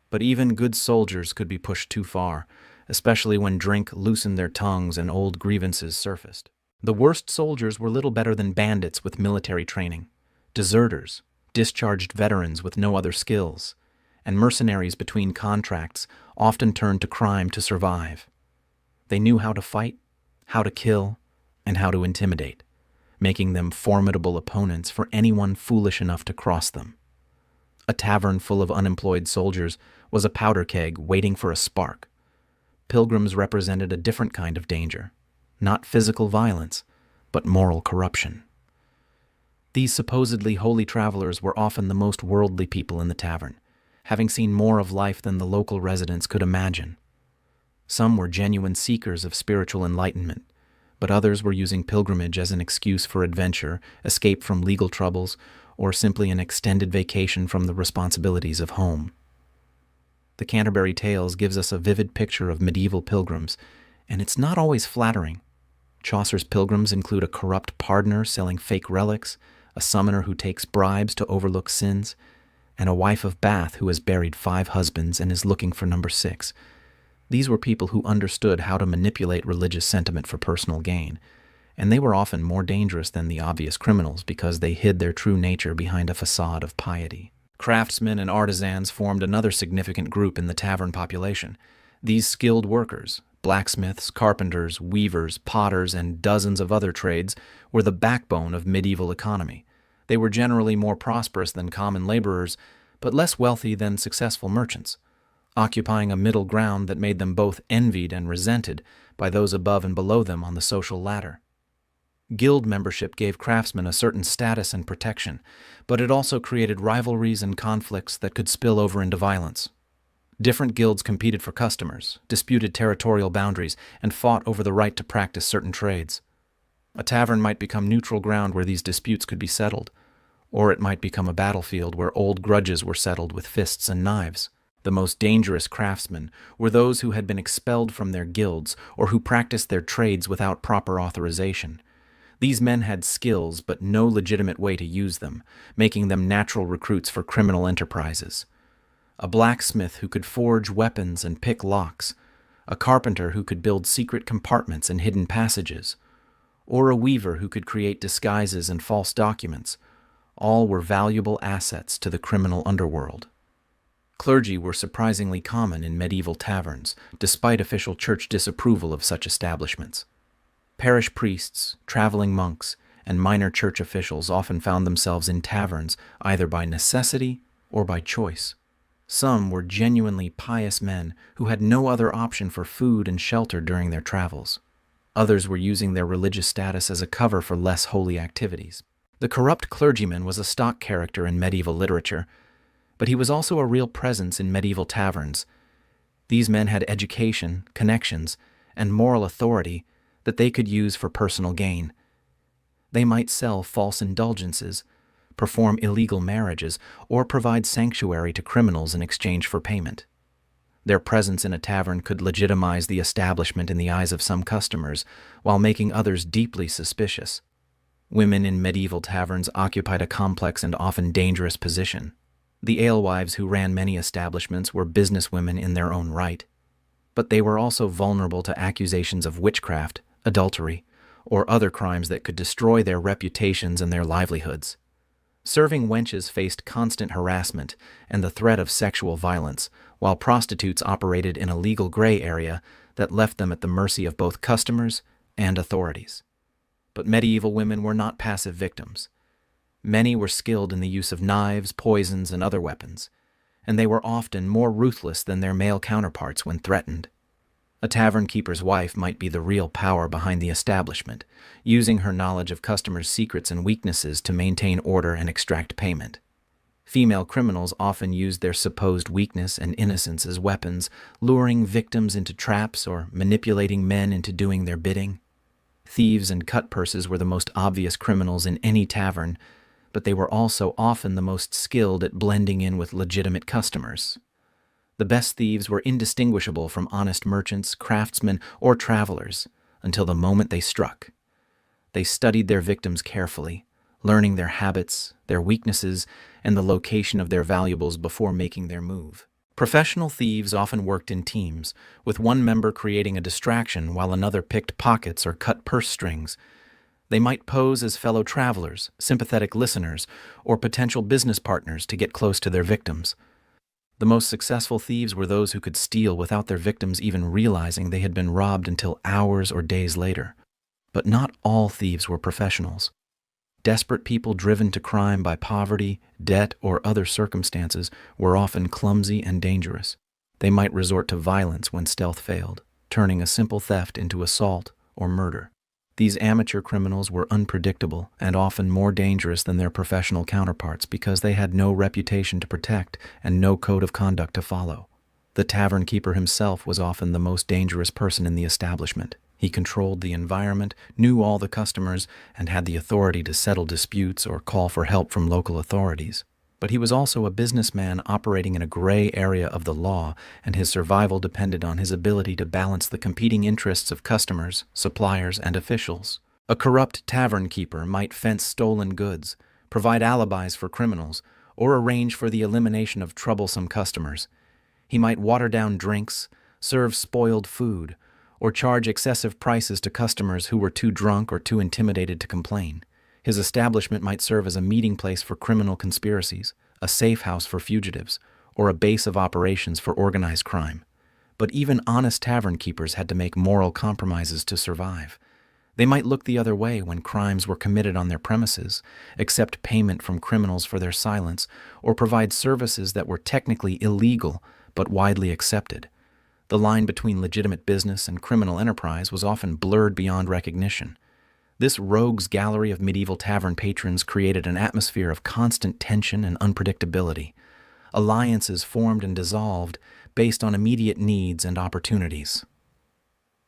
But even good soldiers could be pushed too far, especially when drink loosened their tongues and old grievances surfaced. The worst soldiers were little better than bandits with military training, deserters, discharged veterans with no other skills, and mercenaries between contracts often turned to crime to survive. They knew how to fight, how to kill, and how to intimidate, making them formidable opponents for anyone foolish enough to cross them. A tavern full of unemployed soldiers was a powder keg waiting for a spark. Pilgrims represented a different kind of danger, not physical violence, but moral corruption. These supposedly holy travelers were often the most worldly people in the tavern, having seen more of life than the local residents could imagine. Some were genuine seekers of spiritual enlightenment, but others were using pilgrimage as an excuse for adventure, escape from legal troubles, or simply an extended vacation from the responsibilities of home. The Canterbury Tales gives us a vivid picture of medieval pilgrims, and it's not always flattering. Chaucer's pilgrims include a corrupt pardoner selling fake relics, a summoner who takes bribes to overlook sins, and a wife of Bath who has buried 5 husbands and is looking for number 6. These were people who understood how to manipulate religious sentiment for personal gain, and they were often more dangerous than the obvious criminals because they hid their true nature behind a facade of piety. Craftsmen and artisans formed another significant group in the tavern population. These skilled workers, blacksmiths, carpenters, weavers, potters, and dozens of other trades, were the backbone of medieval economy. They were generally more prosperous than common laborers, but less wealthy than successful merchants, occupying a middle ground that made them both envied and resented by those above and below them on the social ladder. Guild membership gave craftsmen a certain status and protection, but it also created rivalries and conflicts that could spill over into violence. Different guilds competed for customers, disputed territorial boundaries, and fought over the right to practice certain trades. A tavern might become neutral ground where these disputes could be settled, or it might become a battlefield where old grudges were settled with fists and knives. The most dangerous craftsmen were those who had been expelled from their guilds or who practiced their trades without proper authorization. These men had skills but no legitimate way to use them, making them natural recruits for criminal enterprises. A blacksmith who could forge weapons and pick locks, a carpenter who could build secret compartments and hidden passages, or a weaver who could create disguises and false documents, all were valuable assets to the criminal underworld. Clergy were surprisingly common in medieval taverns, despite official church disapproval of such establishments. Parish priests, traveling monks, and minor church officials often found themselves in taverns either by necessity or by choice. Some were genuinely pious men who had no other option for food and shelter during their travels. Others were using their religious status as a cover for less holy activities. The corrupt clergyman was a stock character in medieval literature, but he was also a real presence in medieval taverns. These men had education, connections, and moral authority that they could use for personal gain. They might sell false indulgences, perform illegal marriages, or provide sanctuary to criminals in exchange for payment. Their presence in a tavern could legitimize the establishment in the eyes of some customers, while making others deeply suspicious. Women in medieval taverns occupied a complex and often dangerous position. The alewives who ran many establishments were businesswomen in their own right, but they were also vulnerable to accusations of witchcraft, adultery, or other crimes that could destroy their reputations and their livelihoods. Serving wenches faced constant harassment and the threat of sexual violence, while prostitutes operated in a legal gray area that left them at the mercy of both customers and authorities. But medieval women were not passive victims. Many were skilled in the use of knives, poisons, and other weapons, and they were often more ruthless than their male counterparts when threatened. A tavern keeper's wife might be the real power behind the establishment, using her knowledge of customers' secrets and weaknesses to maintain order and extract payment. Female criminals often used their supposed weakness and innocence as weapons, luring victims into traps or manipulating men into doing their bidding. Thieves and cut-purses were the most obvious criminals in any tavern, but they were also often the most skilled at blending in with legitimate customers. The best thieves were indistinguishable from honest merchants, craftsmen, or travelers until the moment they struck. They studied their victims carefully, learning their habits, their weaknesses, and the location of their valuables before making their move. Professional thieves often worked in teams, with one member creating a distraction while another picked pockets or cut purse strings. They might pose as fellow travelers, sympathetic listeners, or potential business partners to get close to their victims. The most successful thieves were those who could steal without their victims even realizing they had been robbed until hours or days later. But not all thieves were professionals. Desperate people driven to crime by poverty, debt, or other circumstances were often clumsy and dangerous. They might resort to violence when stealth failed, turning a simple theft into assault or murder. These amateur criminals were unpredictable and often more dangerous than their professional counterparts because they had no reputation to protect and no code of conduct to follow. The tavern keeper himself was often the most dangerous person in the establishment. He controlled the environment, knew all the customers, and had the authority to settle disputes or call for help from local authorities. But he was also a businessman operating in a gray area of the law, and his survival depended on his ability to balance the competing interests of customers, suppliers, and officials. A corrupt tavern keeper might fence stolen goods, provide alibis for criminals, or arrange for the elimination of troublesome customers. He might water down drinks, serve spoiled food, or charge excessive prices to customers who were too drunk or too intimidated to complain. His establishment might serve as a meeting place for criminal conspiracies, a safe house for fugitives, or a base of operations for organized crime. But even honest tavern keepers had to make moral compromises to survive. They might look the other way when crimes were committed on their premises, accept payment from criminals for their silence, or provide services that were technically illegal but widely accepted. The line between legitimate business and criminal enterprise was often blurred beyond recognition. This rogues gallery of medieval tavern patrons created an atmosphere of constant tension and unpredictability. Alliances formed and dissolved based on immediate needs and opportunities.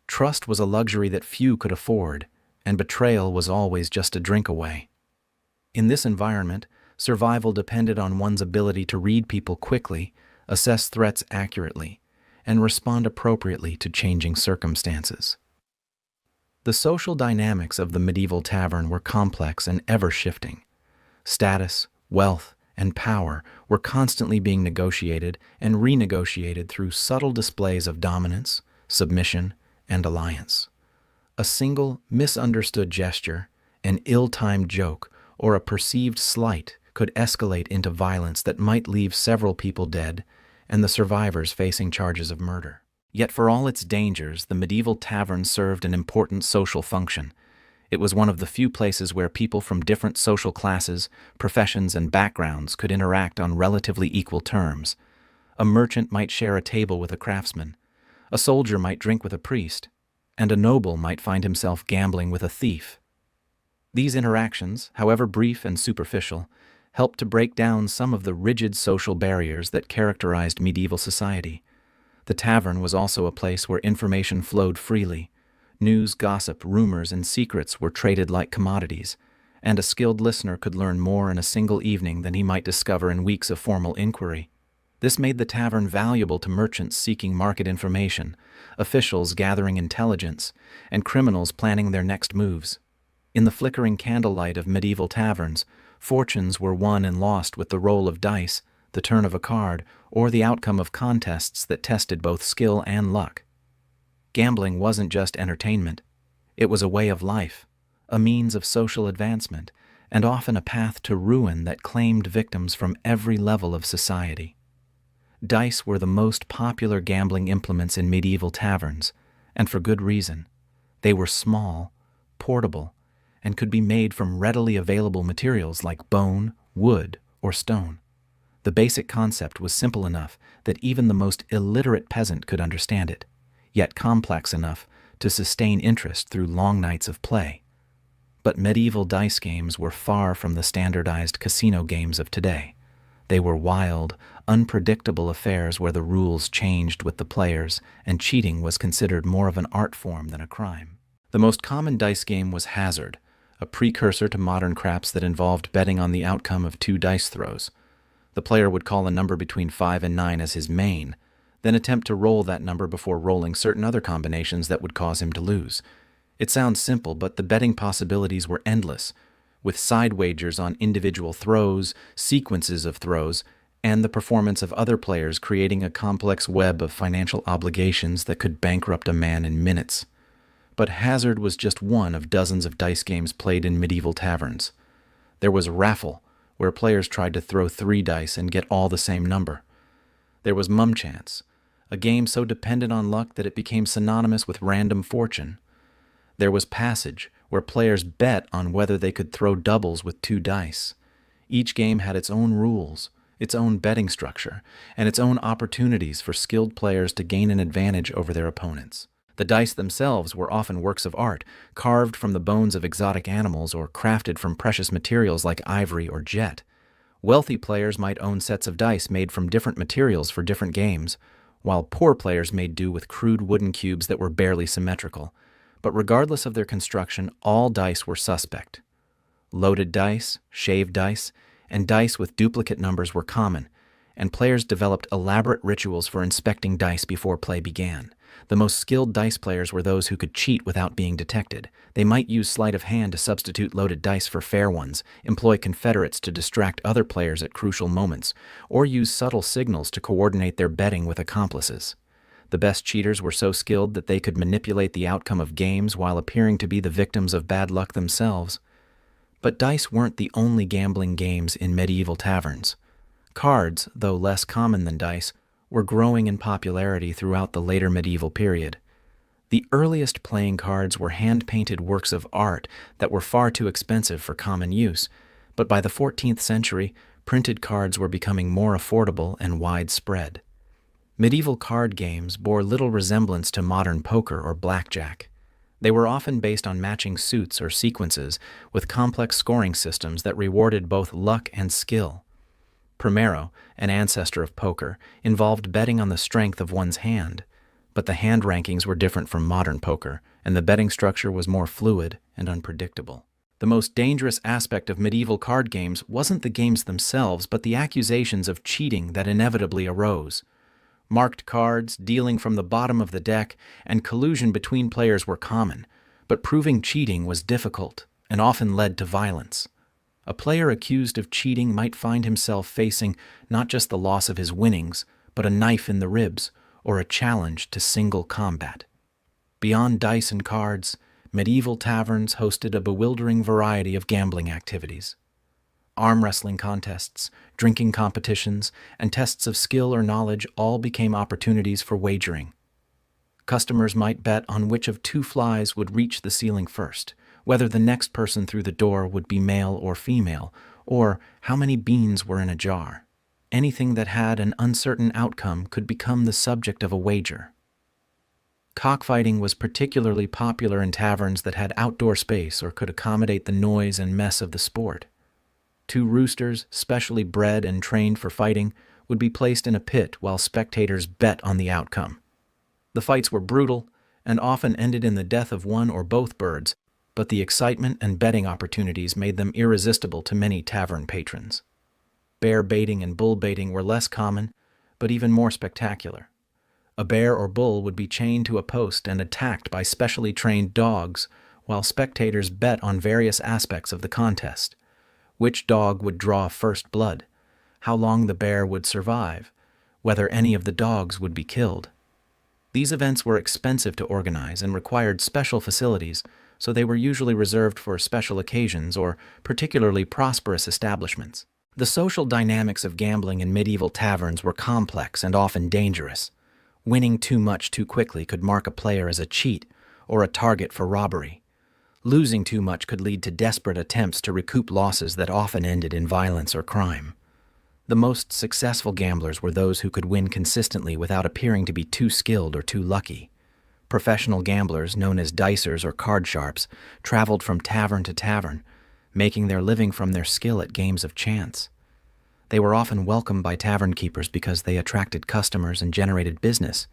Trust was a luxury that few could afford, and betrayal was always just a drink away. In this environment, survival depended on one's ability to read people quickly, assess threats accurately, and respond appropriately to changing circumstances. The social dynamics of the medieval tavern were complex and ever-shifting. Status, wealth, and power were constantly being negotiated and renegotiated through subtle displays of dominance, submission, and alliance. A single misunderstood gesture, an ill-timed joke, or a perceived slight could escalate into violence that might leave several people dead and the survivors facing charges of murder. Yet for all its dangers, the medieval tavern served an important social function. It was one of the few places where people from different social classes, professions, and backgrounds could interact on relatively equal terms. A merchant might share a table with a craftsman, a soldier might drink with a priest, and a noble might find himself gambling with a thief. These interactions, however brief and superficial, helped to break down some of the rigid social barriers that characterized medieval society. The tavern was also a place where information flowed freely. News, gossip, rumors, and secrets were traded like commodities, and a skilled listener could learn more in a single evening than he might discover in weeks of formal inquiry. This made the tavern valuable to merchants seeking market information, officials gathering intelligence, and criminals planning their next moves. In the flickering candlelight of medieval taverns, fortunes were won and lost with the roll of dice, the turn of a card, or the outcome of contests that tested both skill and luck. Gambling wasn't just entertainment. It was a way of life, a means of social advancement, and often a path to ruin that claimed victims from every level of society. Dice were the most popular gambling implements in medieval taverns, and for good reason. They were small, portable, and could be made from readily available materials like bone, wood, or stone. The basic concept was simple enough that even the most illiterate peasant could understand it, yet complex enough to sustain interest through long nights of play. But medieval dice games were far from the standardized casino games of today. They were wild, unpredictable affairs where the rules changed with the players, and cheating was considered more of an art form than a crime. The most common dice game was hazard, a precursor to modern craps that involved betting on the outcome of 2 dice throws. The player would call a number between 5 and 9 as his main, then attempt to roll that number before rolling certain other combinations that would cause him to lose. It sounds simple, but the betting possibilities were endless, with side wagers on individual throws, sequences of throws, and the performance of other players creating a complex web of financial obligations that could bankrupt a man in minutes. But hazard was just one of dozens of dice games played in medieval taverns. There was raffle, where players tried to throw 3 dice and get all the same number. There was mumchance, a game so dependent on luck that it became synonymous with random fortune. There was passage, where players bet on whether they could throw doubles with 2 dice. Each game had its own rules, its own betting structure, and its own opportunities for skilled players to gain an advantage over their opponents. The dice themselves were often works of art, carved from the bones of exotic animals or crafted from precious materials like ivory or jet. Wealthy players might own sets of dice made from different materials for different games, while poor players made do with crude wooden cubes that were barely symmetrical. But regardless of their construction, all dice were suspect. Loaded dice, shaved dice, and dice with duplicate numbers were common, and players developed elaborate rituals for inspecting dice before play began. The most skilled dice players were those who could cheat without being detected. They might use sleight of hand to substitute loaded dice for fair ones, employ confederates to distract other players at crucial moments, or use subtle signals to coordinate their betting with accomplices. The best cheaters were so skilled that they could manipulate the outcome of games while appearing to be the victims of bad luck themselves. But dice weren't the only gambling games in medieval taverns. Cards, though less common than dice, were growing in popularity throughout the later medieval period. The earliest playing cards were hand-painted works of art that were far too expensive for common use, but by the 14th century, printed cards were becoming more affordable and widespread. Medieval card games bore little resemblance to modern poker or blackjack. They were often based on matching suits or sequences with complex scoring systems that rewarded both luck and skill. Primero, an ancestor of poker, involved betting on the strength of one's hand, but the hand rankings were different from modern poker, and the betting structure was more fluid and unpredictable. The most dangerous aspect of medieval card games wasn't the games themselves, but the accusations of cheating that inevitably arose. Marked cards, dealing from the bottom of the deck, and collusion between players were common, but proving cheating was difficult and often led to violence. A player accused of cheating might find himself facing not just the loss of his winnings, but a knife in the ribs or a challenge to single combat. Beyond dice and cards, medieval taverns hosted a bewildering variety of gambling activities. Arm wrestling contests, drinking competitions, and tests of skill or knowledge all became opportunities for wagering. Customers might bet on which of two flies would reach the ceiling first, whether the next person through the door would be male or female, or how many beans were in a jar. Anything that had an uncertain outcome could become the subject of a wager. Cockfighting was particularly popular in taverns that had outdoor space or could accommodate the noise and mess of the sport. Two roosters, specially bred and trained for fighting, would be placed in a pit while spectators bet on the outcome. The fights were brutal and often ended in the death of one or both birds, but the excitement and betting opportunities made them irresistible to many tavern patrons. Bear baiting and bull baiting were less common, but even more spectacular. A bear or bull would be chained to a post and attacked by specially trained dogs, while spectators bet on various aspects of the contest. Which dog would draw first blood, how long the bear would survive, whether any of the dogs would be killed. These events were expensive to organize and required special facilities, so they were usually reserved for special occasions or particularly prosperous establishments. The social dynamics of gambling in medieval taverns were complex and often dangerous. Winning too much too quickly could mark a player as a cheat or a target for robbery. Losing too much could lead to desperate attempts to recoup losses that often ended in violence or crime. The most successful gamblers were those who could win consistently without appearing to be too skilled or too lucky. Professional gamblers, known as dicers or card sharps, traveled from tavern to tavern, making their living from their skill at games of chance. They were often welcomed by tavern keepers because they attracted customers and generated business,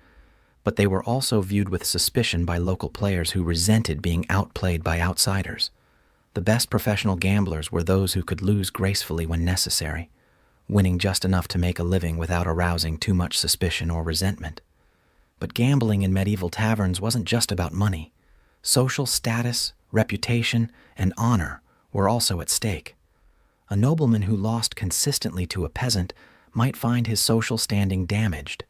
but they were also viewed with suspicion by local players who resented being outplayed by outsiders. The best professional gamblers were those who could lose gracefully when necessary, winning just enough to make a living without arousing too much suspicion or resentment. But gambling in medieval taverns wasn't just about money. Social status, reputation, and honor were also at stake. A nobleman who lost consistently to a peasant might find his social standing damaged,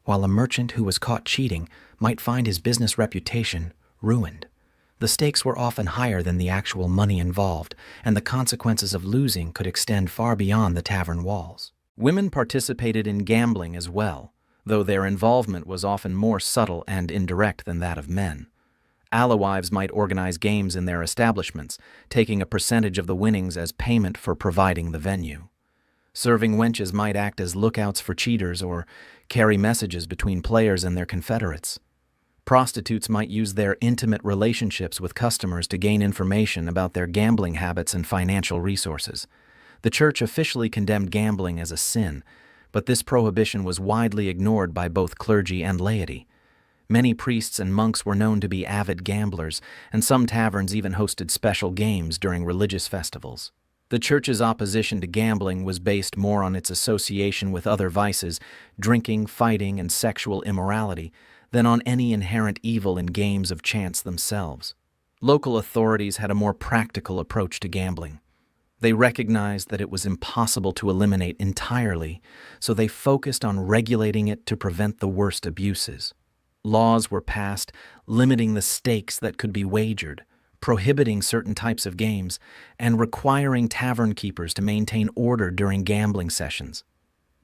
while a merchant who was caught cheating might find his business reputation ruined. The stakes were often higher than the actual money involved, and the consequences of losing could extend far beyond the tavern walls. Women participated in gambling as well, though their involvement was often more subtle and indirect than that of men. Alewives might organize games in their establishments, taking a percentage of the winnings as payment for providing the venue. Serving wenches might act as lookouts for cheaters or carry messages between players and their confederates. Prostitutes might use their intimate relationships with customers to gain information about their gambling habits and financial resources. The church officially condemned gambling as a sin, but this prohibition was widely ignored by both clergy and laity. Many priests and monks were known to be avid gamblers, and some taverns even hosted special games during religious festivals. The church's opposition to gambling was based more on its association with other vices, drinking, fighting, and sexual immorality, than on any inherent evil in games of chance themselves. Local authorities had a more practical approach to gambling. They recognized that it was impossible to eliminate entirely, so they focused on regulating it to prevent the worst abuses. Laws were passed limiting the stakes that could be wagered, prohibiting certain types of games, and requiring tavern keepers to maintain order during gambling sessions.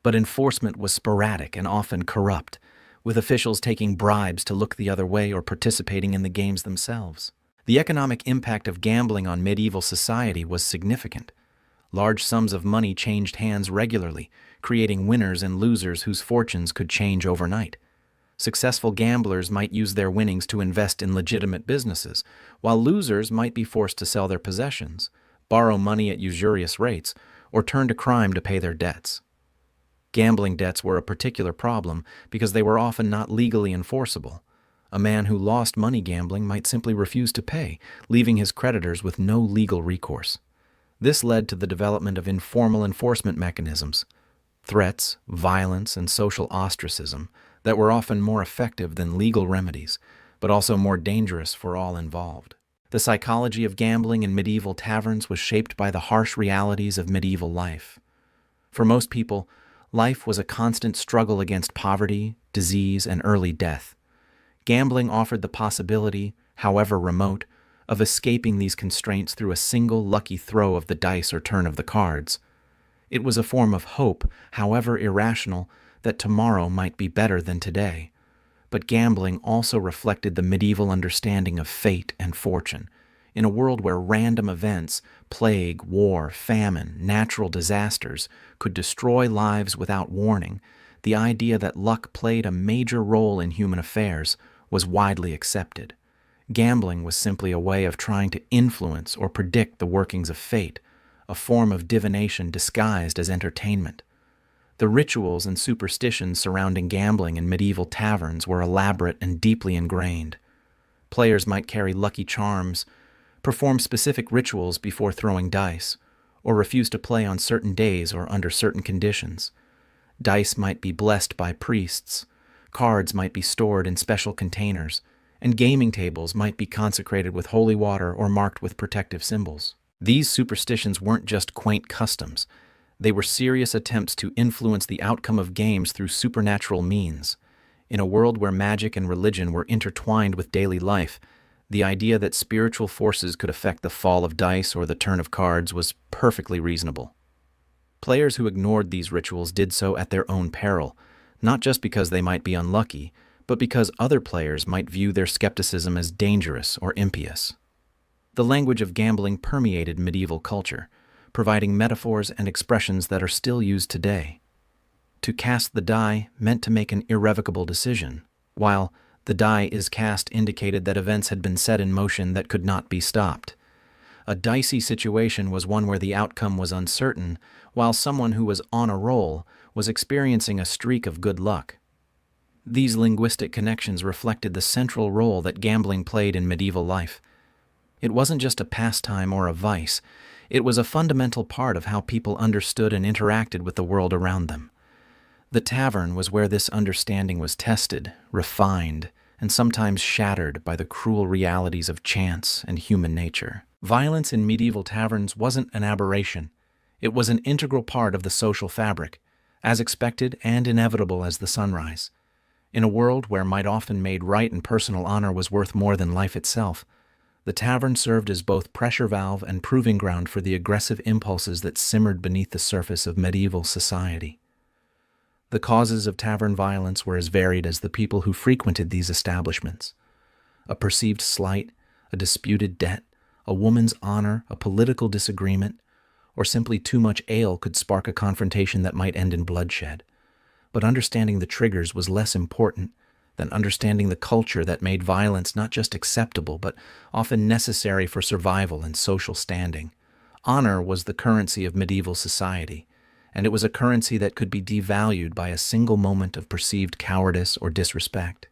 But enforcement was sporadic and often corrupt, with officials taking bribes to look the other way or participating in the games themselves. The economic impact of gambling on medieval society was significant. Large sums of money changed hands regularly, creating winners and losers whose fortunes could change overnight. Successful gamblers might use their winnings to invest in legitimate businesses, while losers might be forced to sell their possessions, borrow money at usurious rates, or turn to crime to pay their debts. Gambling debts were a particular problem because they were often not legally enforceable. A man who lost money gambling might simply refuse to pay, leaving his creditors with no legal recourse. This led to the development of informal enforcement mechanisms, threats, violence, and social ostracism that were often more effective than legal remedies, but also more dangerous for all involved. The psychology of gambling in medieval taverns was shaped by the harsh realities of medieval life. For most people, life was a constant struggle against poverty, disease, and early death. Gambling offered the possibility, however remote, of escaping these constraints through a single lucky throw of the dice or turn of the cards. It was a form of hope, however irrational, that tomorrow might be better than today. But gambling also reflected the medieval understanding of fate and fortune. In a world where random events, plague, war, famine, natural disasters, could destroy lives without warning, the idea that luck played a major role in human affairs was widely accepted. Gambling was simply a way of trying to influence or predict the workings of fate, a form of divination disguised as entertainment. The rituals and superstitions surrounding gambling in medieval taverns were elaborate and deeply ingrained. Players might carry lucky charms, perform specific rituals before throwing dice, or refuse to play on certain days or under certain conditions. Dice might be blessed by priests, cards might be stored in special containers, and gaming tables might be consecrated with holy water or marked with protective symbols. These superstitions weren't just quaint customs. They were serious attempts to influence the outcome of games through supernatural means. In a world where magic and religion were intertwined with daily life, the idea that spiritual forces could affect the fall of dice or the turn of cards was perfectly reasonable. Players who ignored these rituals did so at their own peril, not just because they might be unlucky, but because other players might view their skepticism as dangerous or impious. The language of gambling permeated medieval culture, providing metaphors and expressions that are still used today. To cast the die meant to make an irrevocable decision, while the die is cast indicated that events had been set in motion that could not be stopped. A dicey situation was one where the outcome was uncertain, while someone who was on a roll was experiencing a streak of good luck. These linguistic connections reflected the central role that gambling played in medieval life. It wasn't just a pastime or a vice. It was a fundamental part of how people understood and interacted with the world around them. The tavern was where this understanding was tested, refined, and sometimes shattered by the cruel realities of chance and human nature. Violence in medieval taverns wasn't an aberration. It was an integral part of the social fabric, as expected and inevitable as the sunrise. In a world where might often made right and personal honor was worth more than life itself, the tavern served as both pressure valve and proving ground for the aggressive impulses that simmered beneath the surface of medieval society. The causes of tavern violence were as varied as the people who frequented these establishments. A perceived slight, a disputed debt, a woman's honor, a political disagreement, or simply too much ale could spark a confrontation that might end in bloodshed. But understanding the triggers was less important than understanding the culture that made violence not just acceptable, but often necessary for survival and social standing. Honor was the currency of medieval society, and it was a currency that could be devalued by a single moment of perceived cowardice or disrespect.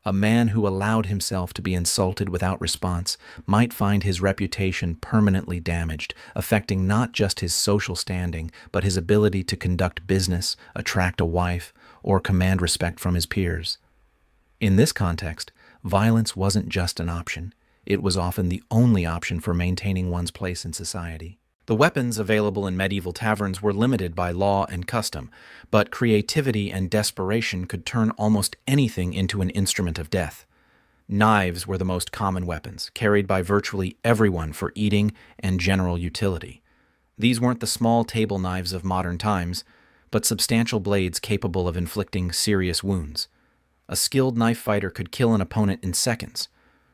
A man who allowed himself to be insulted without response might find his reputation permanently damaged, affecting not just his social standing, but his ability to conduct business, attract a wife, or command respect from his peers. In this context, violence wasn't just an option. It was often the only option for maintaining one's place in society. The weapons available in medieval taverns were limited by law and custom, but creativity and desperation could turn almost anything into an instrument of death. Knives were the most common weapons, carried by virtually everyone for eating and general utility. These weren't the small table knives of modern times, but substantial blades capable of inflicting serious wounds. A skilled knife fighter could kill an opponent in seconds,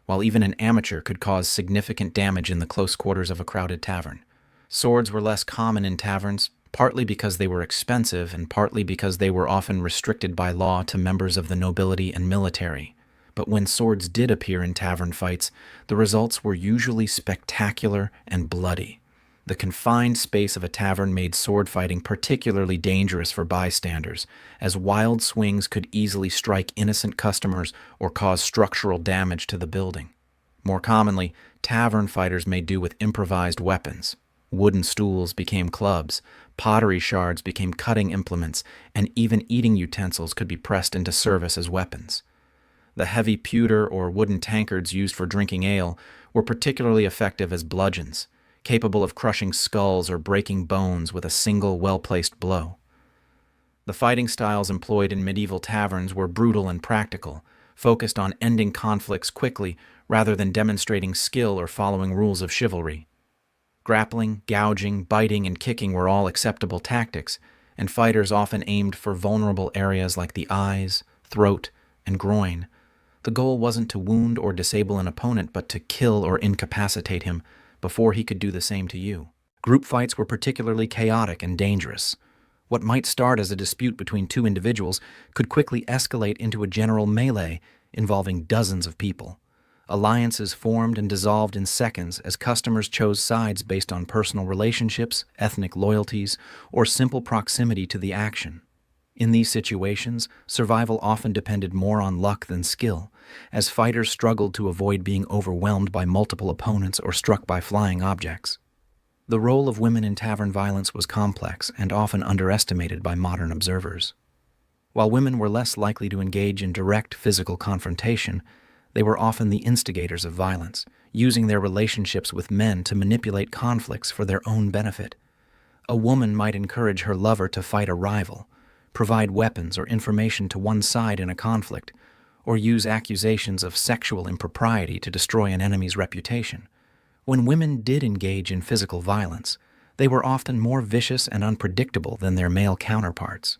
while even an amateur could cause significant damage in the close quarters of a crowded tavern. Swords were less common in taverns, partly because they were expensive and partly because they were often restricted by law to members of the nobility and military. But when swords did appear in tavern fights, the results were usually spectacular and bloody. The confined space of a tavern made sword fighting particularly dangerous for bystanders, as wild swings could easily strike innocent customers or cause structural damage to the building. More commonly, tavern fighters made do with improvised weapons. Wooden stools became clubs, pottery shards became cutting implements, and even eating utensils could be pressed into service as weapons. The heavy pewter or wooden tankards used for drinking ale were particularly effective as bludgeons, capable of crushing skulls or breaking bones with a single well-placed blow. The fighting styles employed in medieval taverns were brutal and practical, focused on ending conflicts quickly rather than demonstrating skill or following rules of chivalry. Grappling, gouging, biting, and kicking were all acceptable tactics, and fighters often aimed for vulnerable areas like the eyes, throat, and groin. The goal wasn't to wound or disable an opponent, but to kill or incapacitate him before he could do the same to you. Group fights were particularly chaotic and dangerous. What might start as a dispute between two individuals could quickly escalate into a general melee involving dozens of people. Alliances formed and dissolved in seconds as customers chose sides based on personal relationships, ethnic loyalties, or simple proximity to the action. In these situations, survival often depended more on luck than skill, as fighters struggled to avoid being overwhelmed by multiple opponents or struck by flying objects. The role of women in tavern violence was complex and often underestimated by modern observers. While women were less likely to engage in direct physical confrontation, they were often the instigators of violence, using their relationships with men to manipulate conflicts for their own benefit. A woman might encourage her lover to fight a rival, provide weapons or information to one side in a conflict, or use accusations of sexual impropriety to destroy an enemy's reputation. When women did engage in physical violence, they were often more vicious and unpredictable than their male counterparts.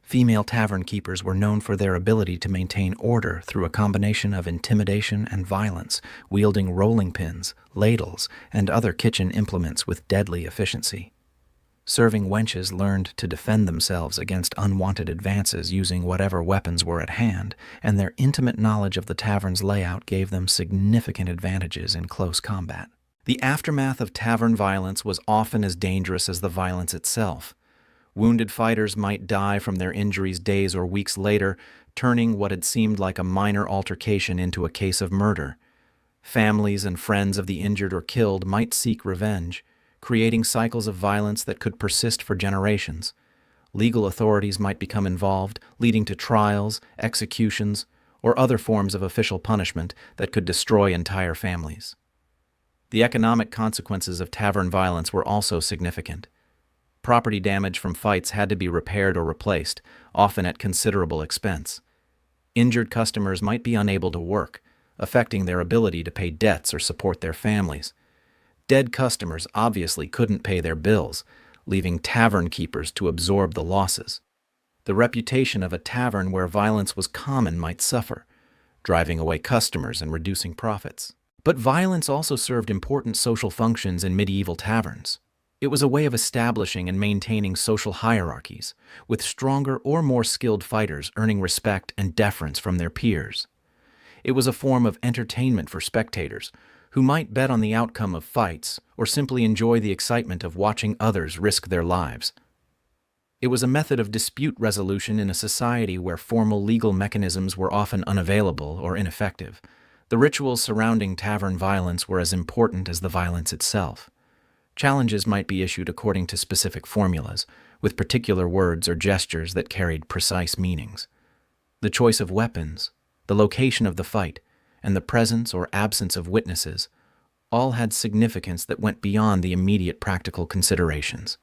Female tavern keepers were known for their ability to maintain order through a combination of intimidation and violence, wielding rolling pins, ladles, and other kitchen implements with deadly efficiency. Serving wenches learned to defend themselves against unwanted advances using whatever weapons were at hand, and their intimate knowledge of the tavern's layout gave them significant advantages in close combat. The aftermath of tavern violence was often as dangerous as the violence itself. Wounded fighters might die from their injuries days or weeks later, turning what had seemed like a minor altercation into a case of murder. Families and friends of the injured or killed might seek revenge, creating cycles of violence that could persist for generations. Legal authorities might become involved, leading to trials, executions, or other forms of official punishment that could destroy entire families. The economic consequences of tavern violence were also significant. Property damage from fights had to be repaired or replaced, often at considerable expense. Injured customers might be unable to work, affecting their ability to pay debts or support their families. Dead customers obviously couldn't pay their bills, leaving tavern keepers to absorb the losses. The reputation of a tavern where violence was common might suffer, driving away customers and reducing profits. But violence also served important social functions in medieval taverns. It was a way of establishing and maintaining social hierarchies, with stronger or more skilled fighters earning respect and deference from their peers. It was a form of entertainment for spectators, who might bet on the outcome of fights or simply enjoy the excitement of watching others risk their lives. It was a method of dispute resolution in a society where formal legal mechanisms were often unavailable or ineffective. The rituals surrounding tavern violence were as important as the violence itself. Challenges might be issued according to specific formulas, with particular words or gestures that carried precise meanings. The choice of weapons, the location of the fight, and the presence or absence of witnesses all had significance that went beyond the immediate practical considerations.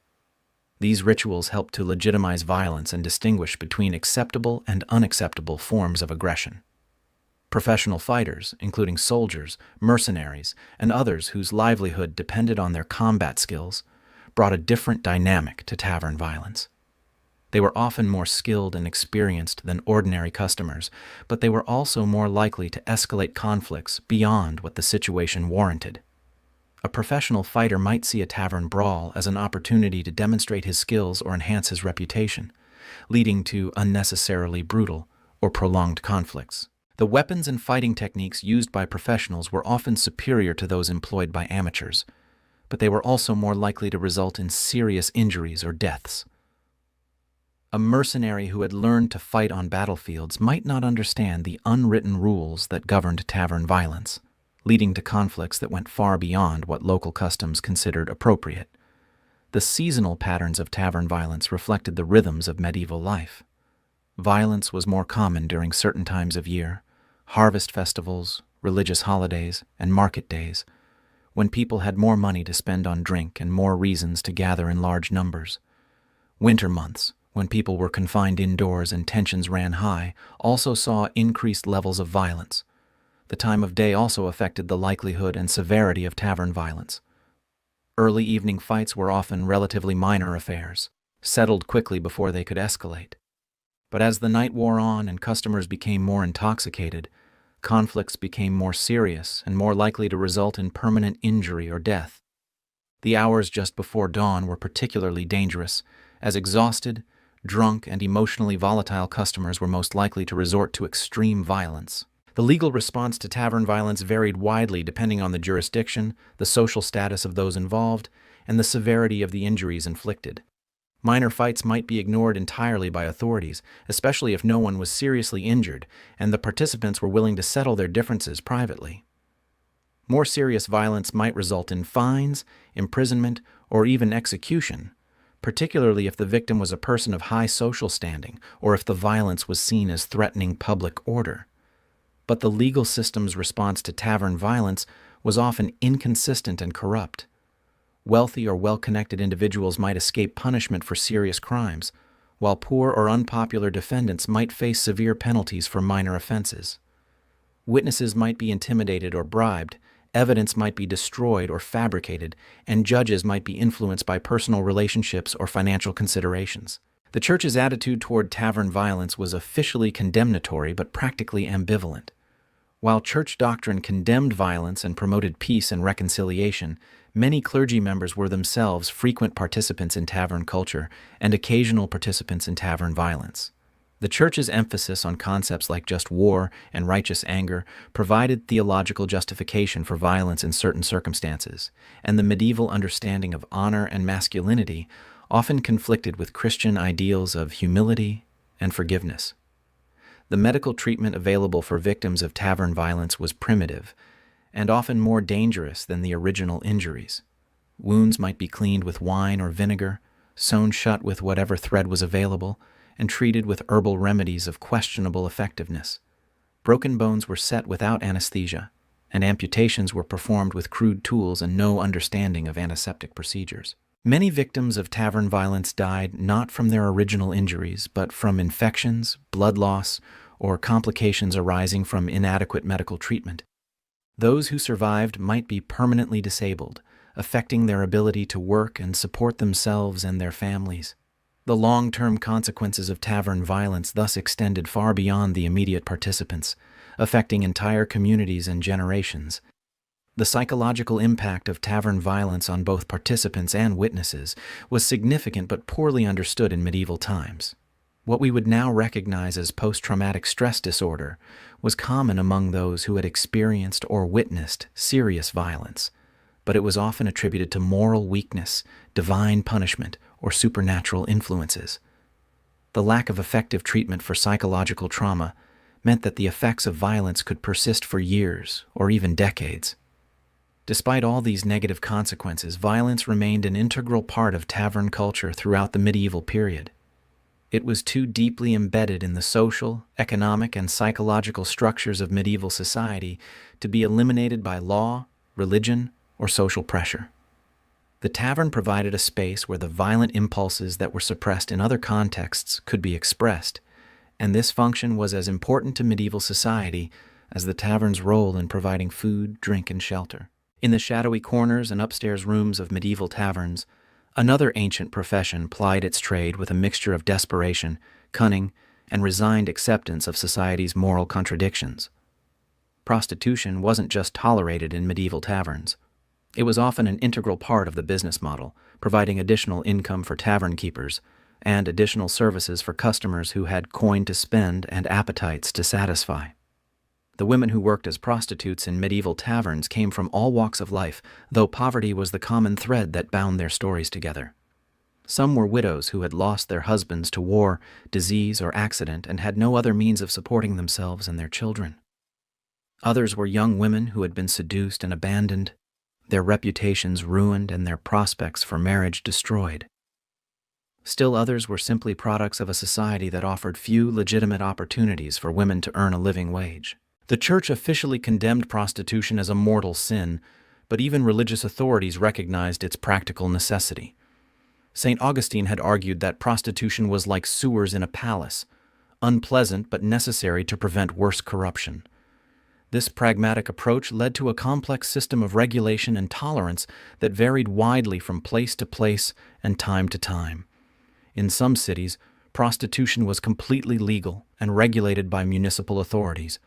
These rituals helped to legitimize violence and distinguish between acceptable and unacceptable forms of aggression. Professional fighters, including soldiers, mercenaries, and others whose livelihood depended on their combat skills, brought a different dynamic to tavern violence. They were often more skilled and experienced than ordinary customers, but they were also more likely to escalate conflicts beyond what the situation warranted. A professional fighter might see a tavern brawl as an opportunity to demonstrate his skills or enhance his reputation, leading to unnecessarily brutal or prolonged conflicts. The weapons and fighting techniques used by professionals were often superior to those employed by amateurs, but they were also more likely to result in serious injuries or deaths. A mercenary who had learned to fight on battlefields might not understand the unwritten rules that governed tavern violence, leading to conflicts that went far beyond what local customs considered appropriate. The seasonal patterns of tavern violence reflected the rhythms of medieval life. Violence was more common during certain times of year, harvest festivals, religious holidays, and market days, when people had more money to spend on drink and more reasons to gather in large numbers. Winter months, when people were confined indoors and tensions ran high, also saw increased levels of violence. The time of day also affected the likelihood and severity of tavern violence. Early evening fights were often relatively minor affairs, settled quickly before they could escalate. But as the night wore on and customers became more intoxicated, conflicts became more serious and more likely to result in permanent injury or death. The hours just before dawn were particularly dangerous, as exhausted, drunk, and emotionally volatile customers were most likely to resort to extreme violence. The legal response to tavern violence varied widely depending on the jurisdiction, the social status of those involved, and the severity of the injuries inflicted. Minor fights might be ignored entirely by authorities, especially if no one was seriously injured and the participants were willing to settle their differences privately. More serious violence might result in fines, imprisonment, or even execution, particularly if the victim was a person of high social standing or if the violence was seen as threatening public order. But the legal system's response to tavern violence was often inconsistent and corrupt. Wealthy or well-connected individuals might escape punishment for serious crimes, while poor or unpopular defendants might face severe penalties for minor offenses. Witnesses might be intimidated or bribed, evidence might be destroyed or fabricated, and judges might be influenced by personal relationships or financial considerations. The Church's attitude toward tavern violence was officially condemnatory but practically ambivalent. While church doctrine condemned violence and promoted peace and reconciliation, many clergy members were themselves frequent participants in tavern culture and occasional participants in tavern violence. The Church's emphasis on concepts like just war and righteous anger provided theological justification for violence in certain circumstances, and the medieval understanding of honor and masculinity often conflicted with Christian ideals of humility and forgiveness. The medical treatment available for victims of tavern violence was primitive and often more dangerous than the original injuries. Wounds might be cleaned with wine or vinegar, sewn shut with whatever thread was available, and treated with herbal remedies of questionable effectiveness. Broken bones were set without anesthesia, and amputations were performed with crude tools and no understanding of antiseptic procedures. Many victims of tavern violence died not from their original injuries, but from infections, blood loss, or complications arising from inadequate medical treatment. Those who survived might be permanently disabled, affecting their ability to work and support themselves and their families. The long-term consequences of tavern violence thus extended far beyond the immediate participants, affecting entire communities and generations. The psychological impact of tavern violence on both participants and witnesses was significant but poorly understood in medieval times. What we would now recognize as post-traumatic stress disorder was common among those who had experienced or witnessed serious violence, but it was often attributed to moral weakness, divine punishment, or supernatural influences. The lack of effective treatment for psychological trauma meant that the effects of violence could persist for years or even decades. Despite all these negative consequences, violence remained an integral part of tavern culture throughout the medieval period. It was too deeply embedded in the social, economic, and psychological structures of medieval society to be eliminated by law, religion, or social pressure. The tavern provided a space where the violent impulses that were suppressed in other contexts could be expressed, and this function was as important to medieval society as the tavern's role in providing food, drink, and shelter. In the shadowy corners and upstairs rooms of medieval taverns, another ancient profession plied its trade with a mixture of desperation, cunning, and resigned acceptance of society's moral contradictions. Prostitution wasn't just tolerated in medieval taverns. It was often an integral part of the business model, providing additional income for tavern keepers and additional services for customers who had coin to spend and appetites to satisfy. The women who worked as prostitutes in medieval taverns came from all walks of life, though poverty was the common thread that bound their stories together. Some were widows who had lost their husbands to war, disease, or accident and had no other means of supporting themselves and their children. Others were young women who had been seduced and abandoned, their reputations ruined and their prospects for marriage destroyed. Still others were simply products of a society that offered few legitimate opportunities for women to earn a living wage. The Church officially condemned prostitution as a mortal sin, but even religious authorities recognized its practical necessity. St. Augustine had argued that prostitution was like sewers in a palace, unpleasant but necessary to prevent worse corruption. This pragmatic approach led to a complex system of regulation and tolerance that varied widely from place to place and time to time. In some cities, prostitution was completely legal and regulated by municipal authorities.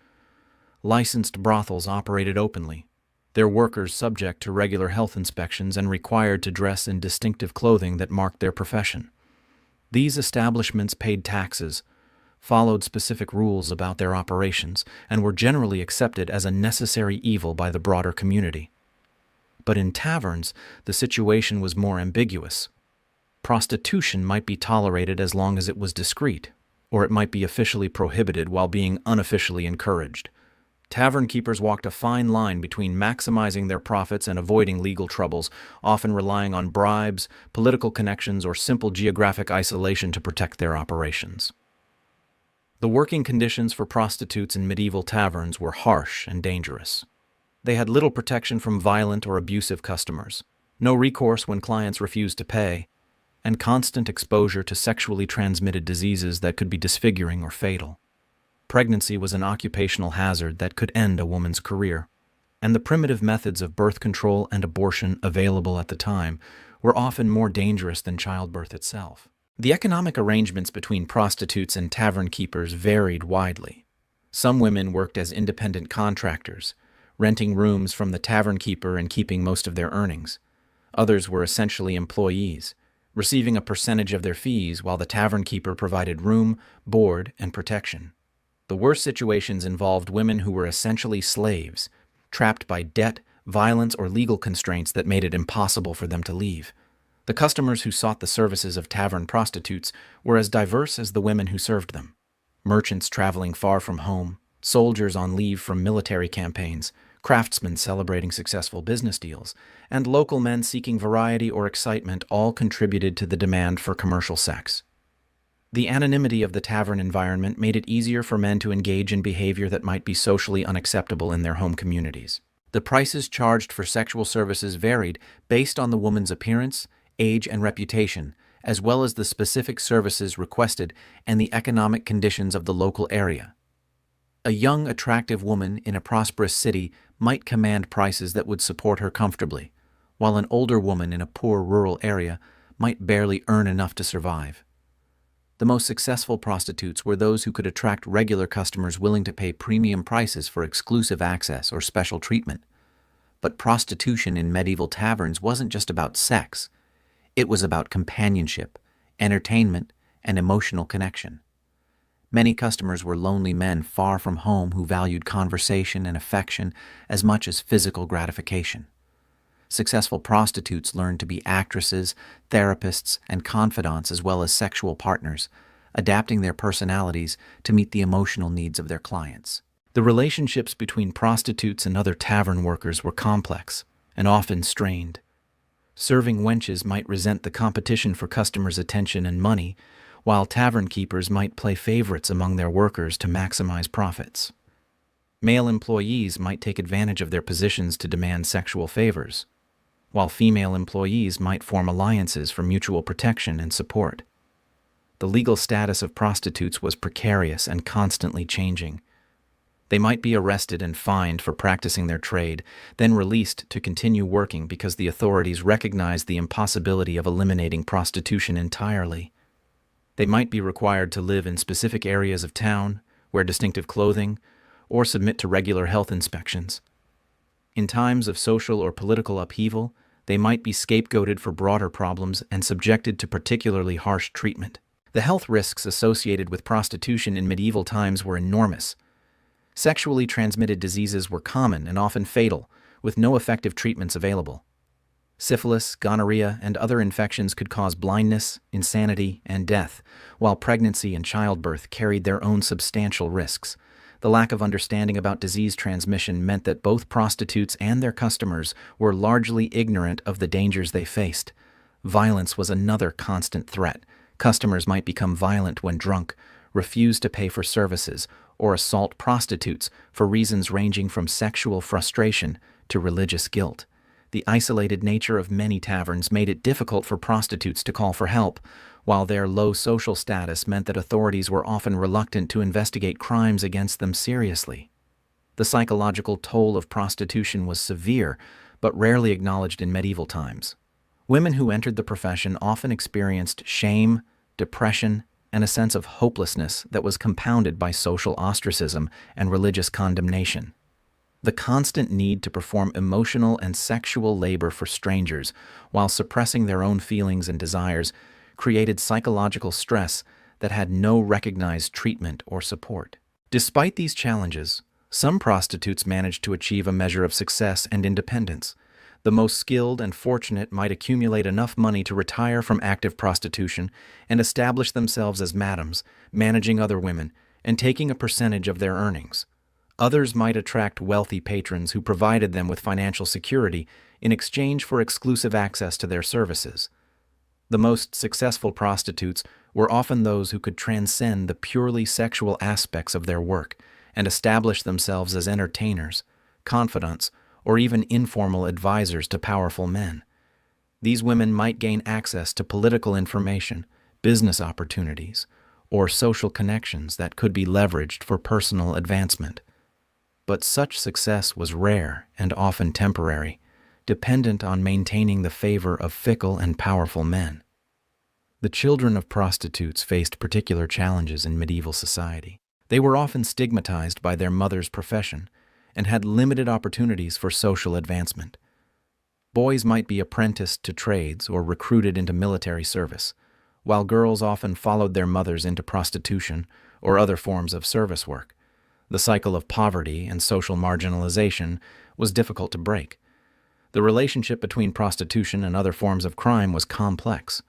Licensed brothels operated openly, their workers subject to regular health inspections and required to dress in distinctive clothing that marked their profession. These establishments paid taxes, followed specific rules about their operations, and were generally accepted as a necessary evil by the broader community. But in taverns, the situation was more ambiguous. Prostitution might be tolerated as long as it was discreet, or it might be officially prohibited while being unofficially encouraged. Tavern keepers walked a fine line between maximizing their profits and avoiding legal troubles, often relying on bribes, political connections, or simple geographic isolation to protect their operations. The working conditions for prostitutes in medieval taverns were harsh and dangerous. They had little protection from violent or abusive customers, no recourse when clients refused to pay, and constant exposure to sexually transmitted diseases that could be disfiguring or fatal. Pregnancy was an occupational hazard that could end a woman's career, and the primitive methods of birth control and abortion available at the time were often more dangerous than childbirth itself. The economic arrangements between prostitutes and tavern keepers varied widely. Some women worked as independent contractors, renting rooms from the tavern keeper and keeping most of their earnings. Others were essentially employees, receiving a percentage of their fees while the tavern keeper provided room, board, and protection. The worst situations involved women who were essentially slaves, trapped by debt, violence, or legal constraints that made it impossible for them to leave. The customers who sought the services of tavern prostitutes were as diverse as the women who served them. Merchants traveling far from home, soldiers on leave from military campaigns, craftsmen celebrating successful business deals, and local men seeking variety or excitement all contributed to the demand for commercial sex. The anonymity of the tavern environment made it easier for men to engage in behavior that might be socially unacceptable in their home communities. The prices charged for sexual services varied based on the woman's appearance, age, and reputation, as well as the specific services requested and the economic conditions of the local area. A young, attractive woman in a prosperous city might command prices that would support her comfortably, while an older woman in a poor rural area might barely earn enough to survive. The most successful prostitutes were those who could attract regular customers willing to pay premium prices for exclusive access or special treatment. But prostitution in medieval taverns wasn't just about sex. It was about companionship, entertainment, and emotional connection. Many customers were lonely men far from home who valued conversation and affection as much as physical gratification. Successful prostitutes learned to be actresses, therapists, and confidants as well as sexual partners, adapting their personalities to meet the emotional needs of their clients. The relationships between prostitutes and other tavern workers were complex and often strained. Serving wenches might resent the competition for customers' attention and money, while tavern keepers might play favorites among their workers to maximize profits. Male employees might take advantage of their positions to demand sexual favors, while female employees might form alliances for mutual protection and support. The legal status of prostitutes was precarious and constantly changing. They might be arrested and fined for practicing their trade, then released to continue working because the authorities recognized the impossibility of eliminating prostitution entirely. They might be required to live in specific areas of town, wear distinctive clothing, or submit to regular health inspections. In times of social or political upheaval, they might be scapegoated for broader problems and subjected to particularly harsh treatment. The health risks associated with prostitution in medieval times were enormous. Sexually transmitted diseases were common and often fatal, with no effective treatments available. Syphilis, gonorrhea, and other infections could cause blindness, insanity, and death, while pregnancy and childbirth carried their own substantial risks. The lack of understanding about disease transmission meant that both prostitutes and their customers were largely ignorant of the dangers they faced. Violence was another constant threat. Customers might become violent when drunk, refuse to pay for services, or assault prostitutes for reasons ranging from sexual frustration to religious guilt. The isolated nature of many taverns made it difficult for prostitutes to call for help, while their low social status meant that authorities were often reluctant to investigate crimes against them seriously. The psychological toll of prostitution was severe, but rarely acknowledged in medieval times. Women who entered the profession often experienced shame, depression, and a sense of hopelessness that was compounded by social ostracism and religious condemnation. The constant need to perform emotional and sexual labor for strangers while suppressing their own feelings and desires created psychological stress that had no recognized treatment or support. Despite these challenges, some prostitutes managed to achieve a measure of success and independence. The most skilled and fortunate might accumulate enough money to retire from active prostitution and establish themselves as madams, managing other women and taking a percentage of their earnings. Others might attract wealthy patrons who provided them with financial security in exchange for exclusive access to their services. The most successful prostitutes were often those who could transcend the purely sexual aspects of their work and establish themselves as entertainers, confidants, or even informal advisors to powerful men. These women might gain access to political information, business opportunities, or social connections that could be leveraged for personal advancement. But such success was rare and often temporary, dependent on maintaining the favor of fickle and powerful men. The children of prostitutes faced particular challenges in medieval society. They were often stigmatized by their mother's profession and had limited opportunities for social advancement. Boys might be apprenticed to trades or recruited into military service, while girls often followed their mothers into prostitution or other forms of service work. The cycle of poverty and social marginalization was difficult to break. The relationship between prostitution and other forms of crime was complex.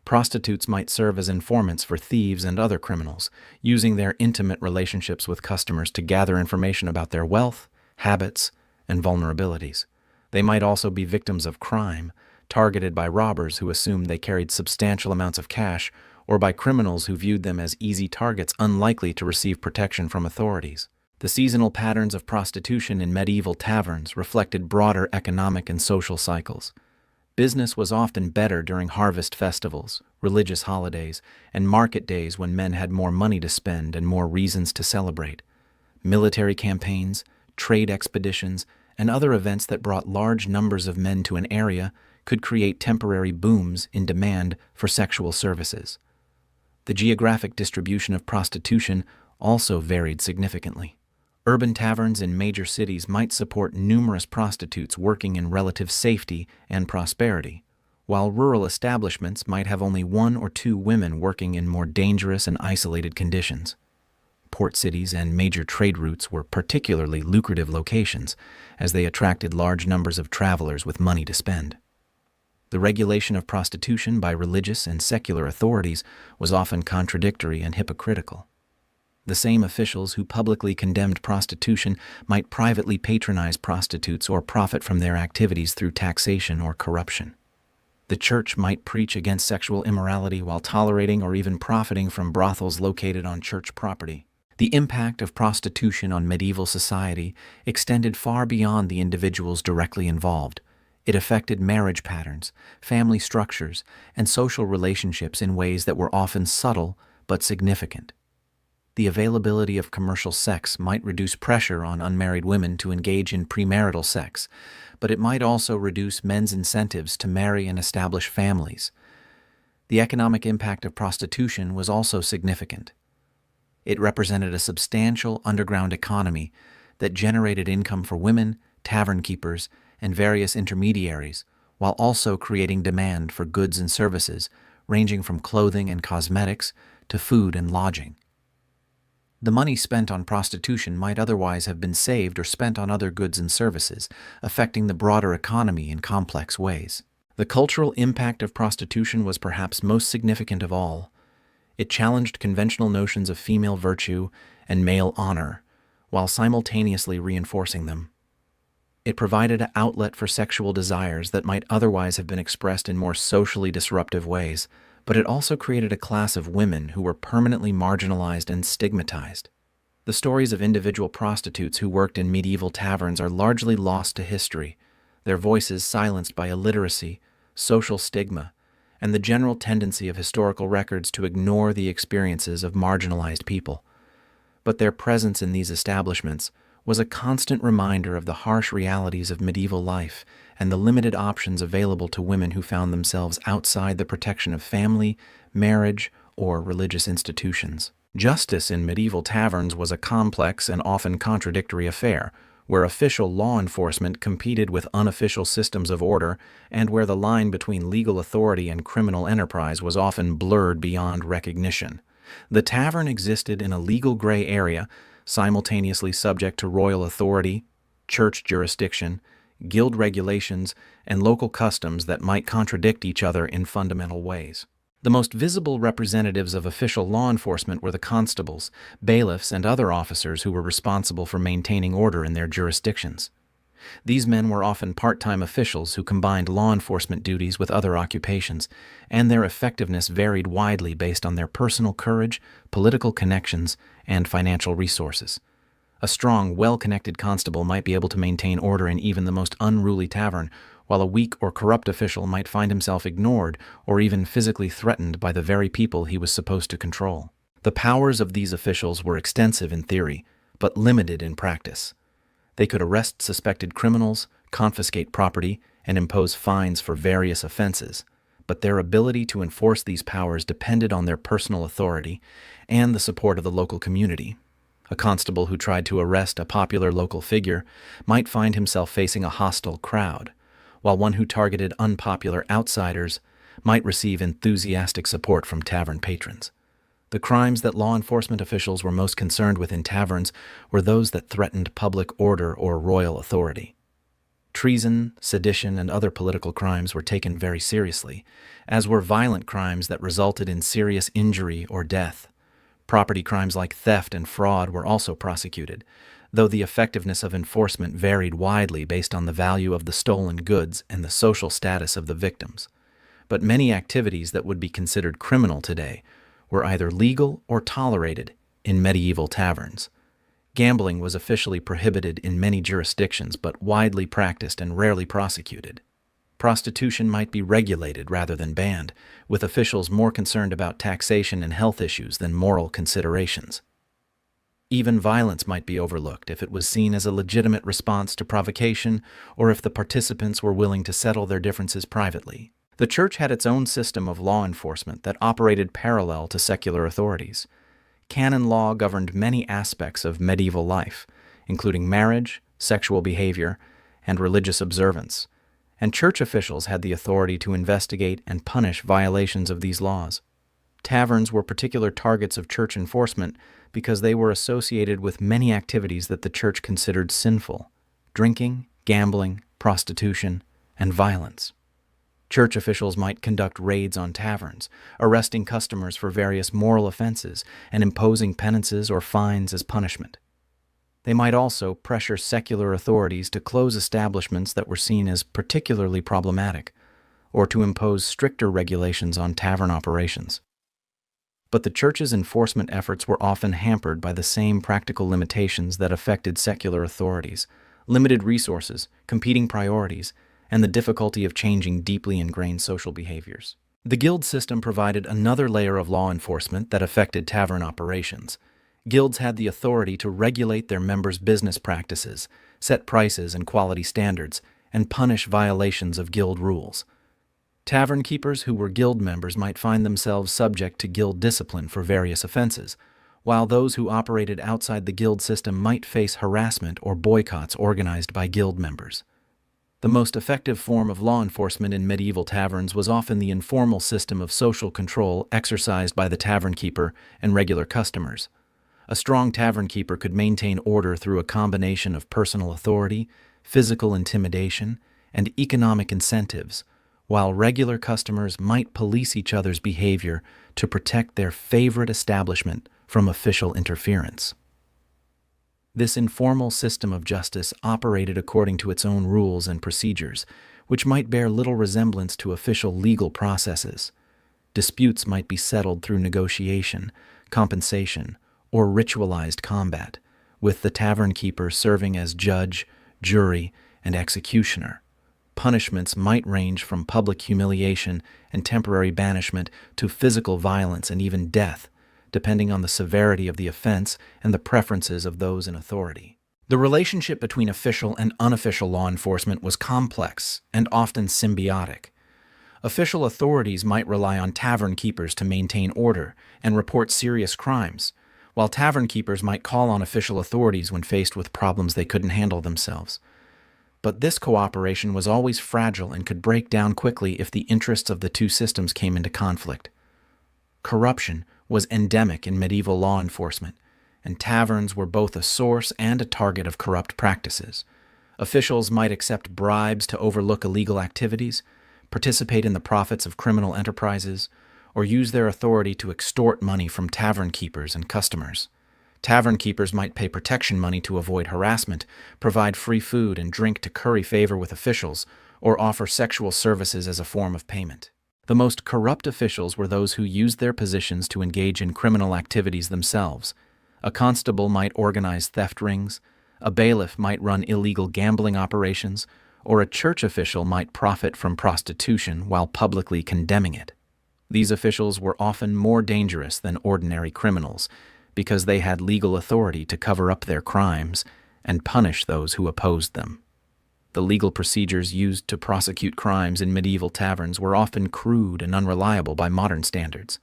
Prostitutes might serve as informants for thieves and other criminals, using their intimate relationships with customers to gather information about their wealth, habits, and vulnerabilities. They might also be victims of crime, targeted by robbers who assumed they carried substantial amounts of cash, or by criminals who viewed them as easy targets unlikely to receive protection from authorities. The seasonal patterns of prostitution in medieval taverns reflected broader economic and social cycles. Business was often better during harvest festivals, religious holidays, and market days when men had more money to spend and more reasons to celebrate. Military campaigns, trade expeditions, and other events that brought large numbers of men to an area could create temporary booms in demand for sexual services. The geographic distribution of prostitution also varied significantly. Urban taverns in major cities might support numerous prostitutes working in relative safety and prosperity, while rural establishments might have only one or two women working in more dangerous and isolated conditions. Port cities and major trade routes were particularly lucrative locations, as they attracted large numbers of travelers with money to spend. The regulation of prostitution by religious and secular authorities was often contradictory and hypocritical. The same officials who publicly condemned prostitution might privately patronize prostitutes or profit from their activities through taxation or corruption. The church might preach against sexual immorality while tolerating or even profiting from brothels located on church property. The impact of prostitution on medieval society extended far beyond the individuals directly involved. It affected marriage patterns, family structures, and social relationships in ways that were often subtle but significant. The availability of commercial sex might reduce pressure on unmarried women to engage in premarital sex, but it might also reduce men's incentives to marry and establish families. The economic impact of prostitution was also significant. It represented a substantial underground economy that generated income for women, tavern keepers, and various intermediaries, while also creating demand for goods and services ranging from clothing and cosmetics to food and lodging. The money spent on prostitution might otherwise have been saved or spent on other goods and services, affecting the broader economy in complex ways. The cultural impact of prostitution was perhaps most significant of all. It challenged conventional notions of female virtue and male honor, while simultaneously reinforcing them. It provided an outlet for sexual desires that might otherwise have been expressed in more socially disruptive ways, but it also created a class of women who were permanently marginalized and stigmatized. The stories of individual prostitutes who worked in medieval taverns are largely lost to history, their voices silenced by illiteracy, social stigma, and the general tendency of historical records to ignore the experiences of marginalized people. But their presence in these establishments was a constant reminder of the harsh realities of medieval life and the limited options available to women who found themselves outside the protection of family, marriage, or religious institutions. Justice in medieval taverns was a complex and often contradictory affair, where official law enforcement competed with unofficial systems of order and where the line between legal authority and criminal enterprise was often blurred beyond recognition. The tavern existed in a legal gray area, simultaneously subject to royal authority, church jurisdiction, guild regulations, and local customs that might contradict each other in fundamental ways. The most visible representatives of official law enforcement were the constables, bailiffs, and other officers who were responsible for maintaining order in their jurisdictions. These men were often part-time officials who combined law enforcement duties with other occupations, and their effectiveness varied widely based on their personal courage, political connections, and financial resources. A strong, well-connected constable might be able to maintain order in even the most unruly tavern, while a weak or corrupt official might find himself ignored or even physically threatened by the very people he was supposed to control. The powers of these officials were extensive in theory, but limited in practice. They could arrest suspected criminals, confiscate property, and impose fines for various offenses, but their ability to enforce these powers depended on their personal authority and the support of the local community. A constable who tried to arrest a popular local figure might find himself facing a hostile crowd, while one who targeted unpopular outsiders might receive enthusiastic support from tavern patrons. The crimes that law enforcement officials were most concerned with in taverns were those that threatened public order or royal authority. Treason, sedition, and other political crimes were taken very seriously, as were violent crimes that resulted in serious injury or death. Property crimes like theft and fraud were also prosecuted, though the effectiveness of enforcement varied widely based on the value of the stolen goods and the social status of the victims. But many activities that would be considered criminal today were either legal or tolerated in medieval taverns. Gambling was officially prohibited in many jurisdictions but widely practiced and rarely prosecuted. Prostitution might be regulated rather than banned, with officials more concerned about taxation and health issues than moral considerations. Even violence might be overlooked if it was seen as a legitimate response to provocation or if the participants were willing to settle their differences privately. The church had its own system of law enforcement that operated parallel to secular authorities. Canon law governed many aspects of medieval life, including marriage, sexual behavior, and religious observance, and church officials had the authority to investigate and punish violations of these laws. Taverns were particular targets of church enforcement because they were associated with many activities that the church considered sinful: drinking, gambling, prostitution, and violence. Church officials might conduct raids on taverns, arresting customers for various moral offenses and imposing penances or fines as punishment. They might also pressure secular authorities to close establishments that were seen as particularly problematic, or to impose stricter regulations on tavern operations. But the church's enforcement efforts were often hampered by the same practical limitations that affected secular authorities: limited resources, competing priorities, and the difficulty of changing deeply ingrained social behaviors. The guild system provided another layer of law enforcement that affected tavern operations. Guilds had the authority to regulate their members' business practices, set prices and quality standards, and punish violations of guild rules. Tavern keepers who were guild members might find themselves subject to guild discipline for various offenses, while those who operated outside the guild system might face harassment or boycotts organized by guild members. The most effective form of law enforcement in medieval taverns was often the informal system of social control exercised by the tavern keeper and regular customers. A strong tavern keeper could maintain order through a combination of personal authority, physical intimidation, and economic incentives, while regular customers might police each other's behavior to protect their favorite establishment from official interference. This informal system of justice operated according to its own rules and procedures, which might bear little resemblance to official legal processes. Disputes might be settled through negotiation, compensation, or ritualized combat, with the tavern keeper serving as judge, jury, and executioner. Punishments might range from public humiliation and temporary banishment to physical violence and even death, depending on the severity of the offense and the preferences of those in authority. The relationship between official and unofficial law enforcement was complex and often symbiotic. Official authorities might rely on tavern keepers to maintain order and report serious crimes, while tavern keepers might call on official authorities when faced with problems they couldn't handle themselves. But this cooperation was always fragile and could break down quickly if the interests of the two systems came into conflict. Corruption was endemic in medieval law enforcement, and taverns were both a source and a target of corrupt practices. Officials might accept bribes to overlook illegal activities, participate in the profits of criminal enterprises, or use their authority to extort money from tavern keepers and customers. Tavern keepers might pay protection money to avoid harassment, provide free food and drink to curry favor with officials, or offer sexual services as a form of payment. The most corrupt officials were those who used their positions to engage in criminal activities themselves. A constable might organize theft rings, a bailiff might run illegal gambling operations, or a church official might profit from prostitution while publicly condemning it. These officials were often more dangerous than ordinary criminals because they had legal authority to cover up their crimes and punish those who opposed them. The legal procedures used to prosecute crimes in medieval taverns were often crude and unreliable by modern standards.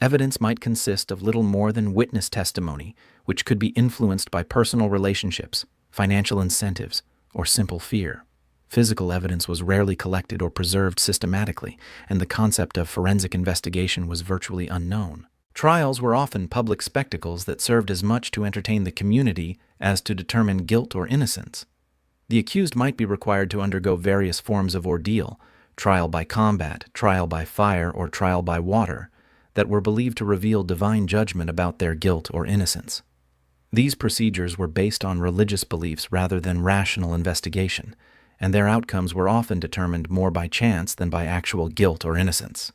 Evidence might consist of little more than witness testimony, which could be influenced by personal relationships, financial incentives, or simple fear. Physical evidence was rarely collected or preserved systematically, and the concept of forensic investigation was virtually unknown. Trials were often public spectacles that served as much to entertain the community as to determine guilt or innocence. The accused might be required to undergo various forms of ordeal, trial by combat, trial by fire, or trial by water, that were believed to reveal divine judgment about their guilt or innocence. These procedures were based on religious beliefs rather than rational investigation, and their outcomes were often determined more by chance than by actual guilt or innocence.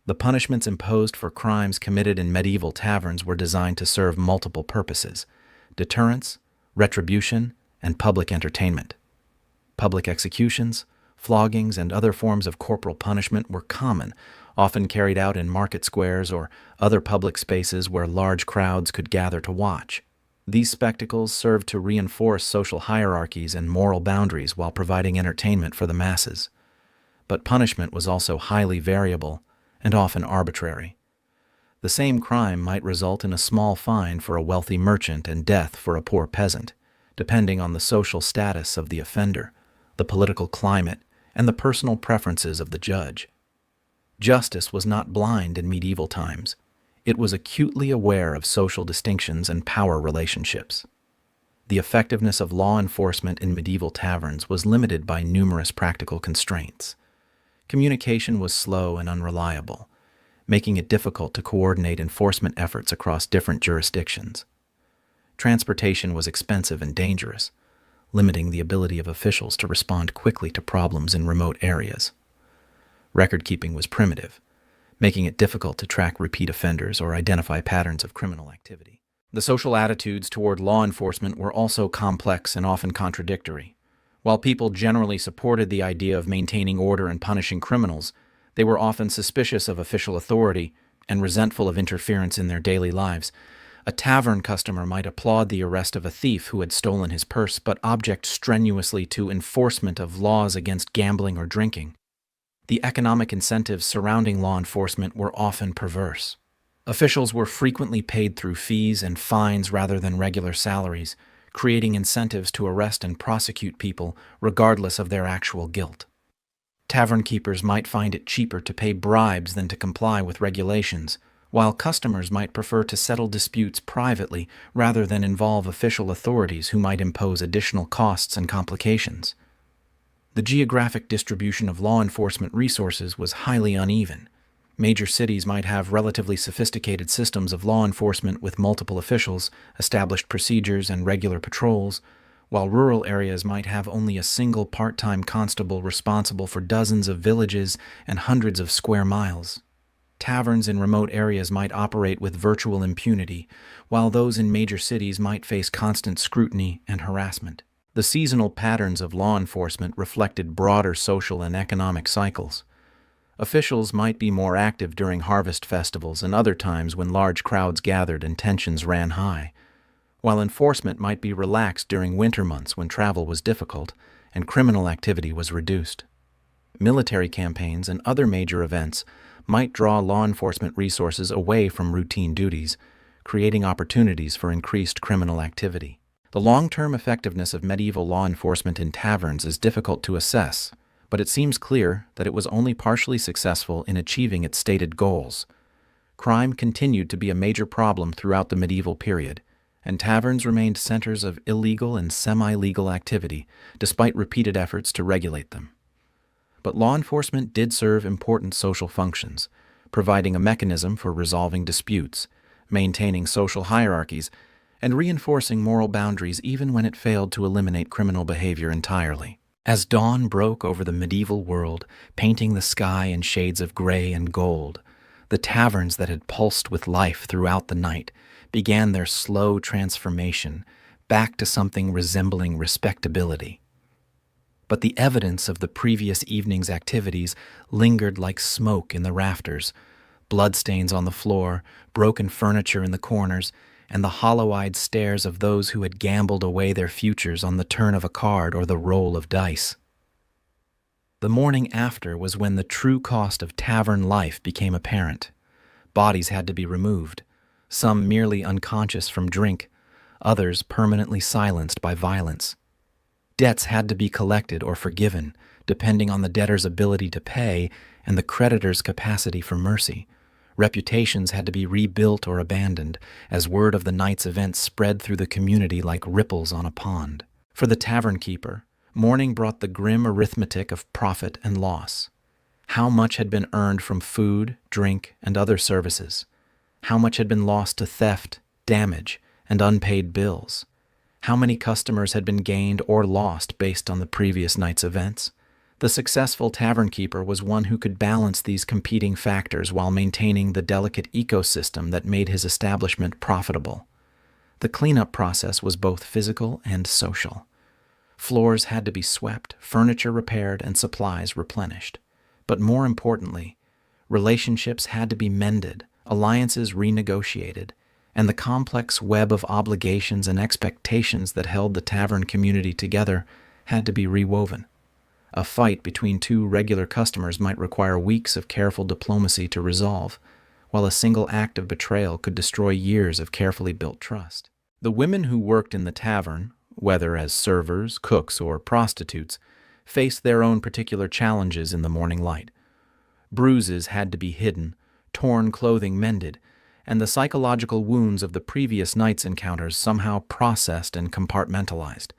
The punishments imposed for crimes committed in medieval taverns were designed to serve multiple purposes: deterrence, retribution, and public entertainment. Public executions, floggings, and other forms of corporal punishment were common, often carried out in market squares or other public spaces where large crowds could gather to watch. These spectacles served to reinforce social hierarchies and moral boundaries while providing entertainment for the masses. But punishment was also highly variable and often arbitrary. The same crime might result in a small fine for a wealthy merchant and death for a poor peasant, depending on the social status of the offender, the political climate, and the personal preferences of the judge. Justice was not blind in medieval times. It was acutely aware of social distinctions and power relationships. The effectiveness of law enforcement in medieval taverns was limited by numerous practical constraints. Communication was slow and unreliable, making it difficult to coordinate enforcement efforts across different jurisdictions. Transportation was expensive and dangerous, limiting the ability of officials to respond quickly to problems in remote areas. Record-keeping was primitive, making it difficult to track repeat offenders or identify patterns of criminal activity. The social attitudes toward law enforcement were also complex and often contradictory. While people generally supported the idea of maintaining order and punishing criminals, they were often suspicious of official authority and resentful of interference in their daily lives. A tavern customer might applaud the arrest of a thief who had stolen his purse, but object strenuously to enforcement of laws against gambling or drinking. The economic incentives surrounding law enforcement were often perverse. Officials were frequently paid through fees and fines rather than regular salaries, creating incentives to arrest and prosecute people regardless of their actual guilt. Tavern keepers might find it cheaper to pay bribes than to comply with regulations, while customers might prefer to settle disputes privately rather than involve official authorities who might impose additional costs and complications. The geographic distribution of law enforcement resources was highly uneven. Major cities might have relatively sophisticated systems of law enforcement with multiple officials, established procedures, and regular patrols, while rural areas might have only a single part-time constable responsible for dozens of villages and hundreds of square miles. Taverns in remote areas might operate with virtual impunity, while those in major cities might face constant scrutiny and harassment. The seasonal patterns of law enforcement reflected broader social and economic cycles. Officials might be more active during harvest festivals and other times when large crowds gathered and tensions ran high, while enforcement might be relaxed during winter months when travel was difficult and criminal activity was reduced. Military campaigns and other major events might draw law enforcement resources away from routine duties, creating opportunities for increased criminal activity. The long-term effectiveness of medieval law enforcement in taverns is difficult to assess, but it seems clear that it was only partially successful in achieving its stated goals. Crime continued to be a major problem throughout the medieval period, and taverns remained centers of illegal and semi-legal activity, despite repeated efforts to regulate them. But law enforcement did serve important social functions, providing a mechanism for resolving disputes, maintaining social hierarchies, and reinforcing moral boundaries even when it failed to eliminate criminal behavior entirely. As dawn broke over the medieval world, painting the sky in shades of gray and gold, the taverns that had pulsed with life throughout the night began their slow transformation back to something resembling respectability. But the evidence of the previous evening's activities lingered like smoke in the rafters, bloodstains on the floor, broken furniture in the corners, and the hollow-eyed stares of those who had gambled away their futures on the turn of a card or the roll of dice. The morning after was when the true cost of tavern life became apparent. Bodies had to be removed, some merely unconscious from drink, others permanently silenced by violence. Debts had to be collected or forgiven, depending on the debtor's ability to pay and the creditor's capacity for mercy. Reputations had to be rebuilt or abandoned, as word of the night's events spread through the community like ripples on a pond. For the tavern keeper, morning brought the grim arithmetic of profit and loss. How much had been earned from food, drink, and other services? How much had been lost to theft, damage, and unpaid bills? How many customers had been gained or lost based on the previous night's events? The successful tavern keeper was one who could balance these competing factors while maintaining the delicate ecosystem that made his establishment profitable. The cleanup process was both physical and social. Floors had to be swept, furniture repaired, and supplies replenished. But more importantly, relationships had to be mended, alliances renegotiated, and the complex web of obligations and expectations that held the tavern community together had to be rewoven. A fight between two regular customers might require weeks of careful diplomacy to resolve, while a single act of betrayal could destroy years of carefully built trust. The women who worked in the tavern, whether as servers, cooks, or prostitutes, faced their own particular challenges in the morning light. Bruises had to be hidden, torn clothing mended, and the psychological wounds of the previous night's encounters somehow processed and compartmentalized.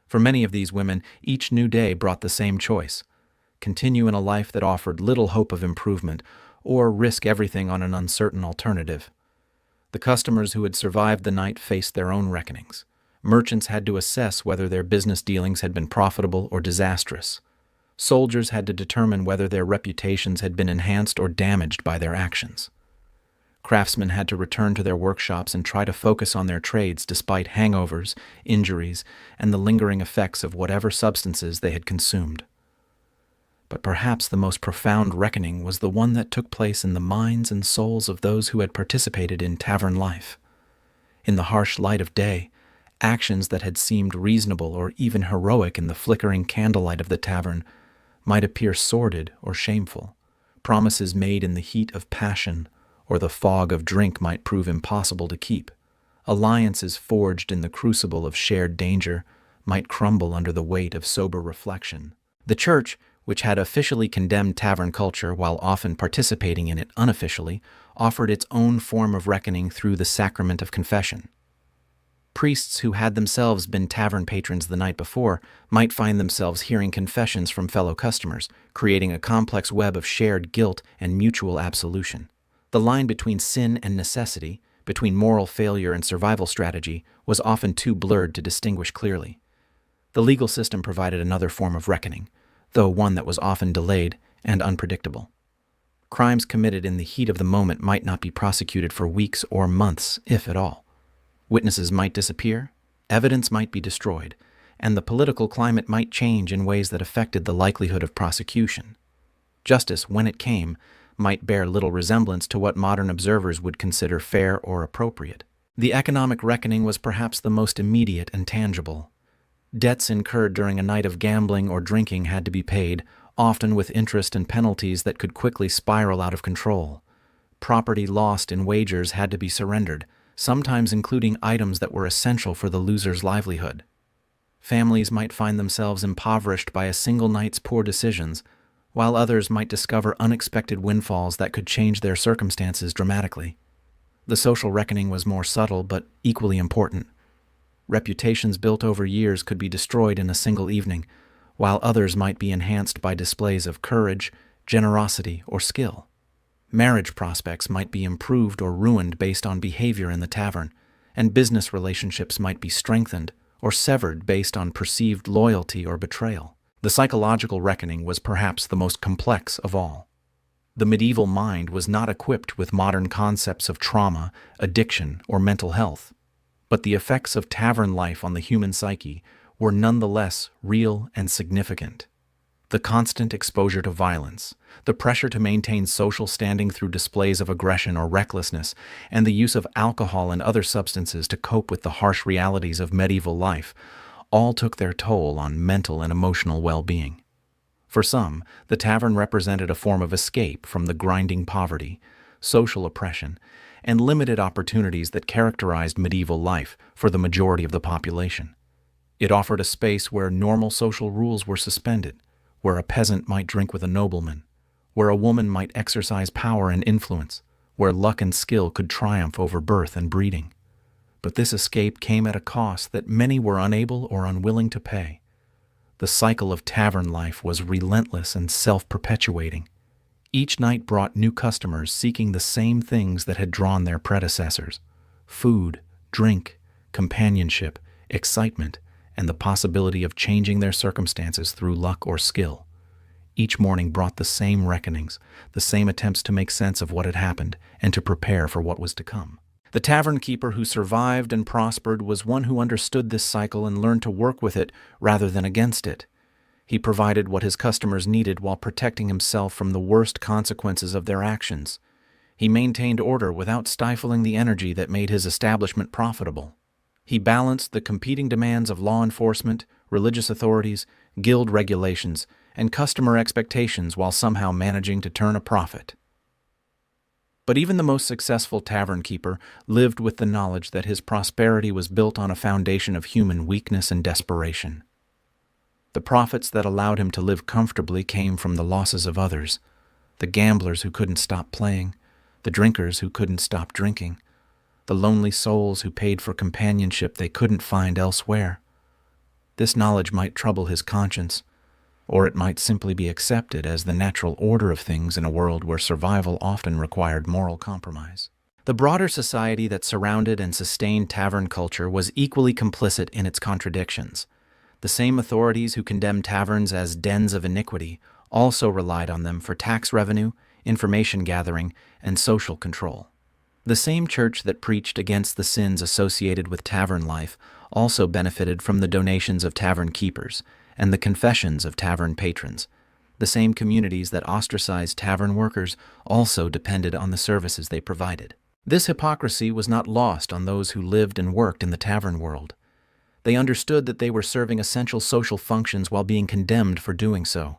For many of these women, each new day brought the same choice: continue in a life that offered little hope of improvement, or risk everything on an uncertain alternative. The customers who had survived the night faced their own reckonings. Merchants had to assess whether their business dealings had been profitable or disastrous. Soldiers had to determine whether their reputations had been enhanced or damaged by their actions. Craftsmen had to return to their workshops and try to focus on their trades despite hangovers, injuries, and the lingering effects of whatever substances they had consumed. But perhaps the most profound reckoning was the one that took place in the minds and souls of those who had participated in tavern life. In the harsh light of day, actions that had seemed reasonable or even heroic in the flickering candlelight of the tavern might appear sordid or shameful. Promises made in the heat of passion or the fog of drink might prove impossible to keep. Alliances forged in the crucible of shared danger might crumble under the weight of sober reflection. The church, which had officially condemned tavern culture while often participating in it unofficially, offered its own form of reckoning through the sacrament of confession. Priests who had themselves been tavern patrons the night before might find themselves hearing confessions from fellow customers, creating a complex web of shared guilt and mutual absolution. The line between sin and necessity, between moral failure and survival strategy, was often too blurred to distinguish clearly. The legal system provided another form of reckoning, though one that was often delayed and unpredictable. Crimes committed in the heat of the moment might not be prosecuted for weeks or months, if at all. Witnesses might disappear, evidence might be destroyed, and the political climate might change in ways that affected the likelihood of prosecution. Justice, when it came, might bear little resemblance to what modern observers would consider fair or appropriate. The economic reckoning was perhaps the most immediate and tangible. Debts incurred during a night of gambling or drinking had to be paid, often with interest and penalties that could quickly spiral out of control. Property lost in wagers had to be surrendered, sometimes including items that were essential for the loser's livelihood. Families might find themselves impoverished by a single night's poor decisions, while others might discover unexpected windfalls that could change their circumstances dramatically. The social reckoning was more subtle but equally important. Reputations built over years could be destroyed in a single evening, while others might be enhanced by displays of courage, generosity, or skill. Marriage prospects might be improved or ruined based on behavior in the tavern, and business relationships might be strengthened or severed based on perceived loyalty or betrayal. The psychological reckoning was perhaps the most complex of all. The medieval mind was not equipped with modern concepts of trauma, addiction, or mental health, but the effects of tavern life on the human psyche were nonetheless real and significant. The constant exposure to violence, the pressure to maintain social standing through displays of aggression or recklessness, and the use of alcohol and other substances to cope with the harsh realities of medieval life all took their toll on mental and emotional well-being. For some, the tavern represented a form of escape from the grinding poverty, social oppression, and limited opportunities that characterized medieval life for the majority of the population. It offered a space where normal social rules were suspended, where a peasant might drink with a nobleman, where a woman might exercise power and influence, where luck and skill could triumph over birth and breeding. But this escape came at a cost that many were unable or unwilling to pay. The cycle of tavern life was relentless and self-perpetuating. Each night brought new customers seeking the same things that had drawn their predecessors: food, drink, companionship, excitement, and the possibility of changing their circumstances through luck or skill. Each morning brought the same reckonings, the same attempts to make sense of what had happened and to prepare for what was to come. The tavern keeper who survived and prospered was one who understood this cycle and learned to work with it rather than against it. He provided what his customers needed while protecting himself from the worst consequences of their actions. He maintained order without stifling the energy that made his establishment profitable. He balanced the competing demands of law enforcement, religious authorities, guild regulations, and customer expectations while somehow managing to turn a profit. But even the most successful tavern keeper lived with the knowledge that his prosperity was built on a foundation of human weakness and desperation. The profits that allowed him to live comfortably came from the losses of others: the gamblers who couldn't stop playing, the drinkers who couldn't stop drinking, the lonely souls who paid for companionship they couldn't find elsewhere. This knowledge might trouble his conscience, or it might simply be accepted as the natural order of things in a world where survival often required moral compromise. The broader society that surrounded and sustained tavern culture was equally complicit in its contradictions. The same authorities who condemned taverns as dens of iniquity also relied on them for tax revenue, information gathering, and social control. The same church that preached against the sins associated with tavern life also benefited from the donations of tavern keepers and the confessions of tavern patrons. The same communities that ostracized tavern workers also depended on the services they provided. This hypocrisy was not lost on those who lived and worked in the tavern world. They understood that they were serving essential social functions while being condemned for doing so.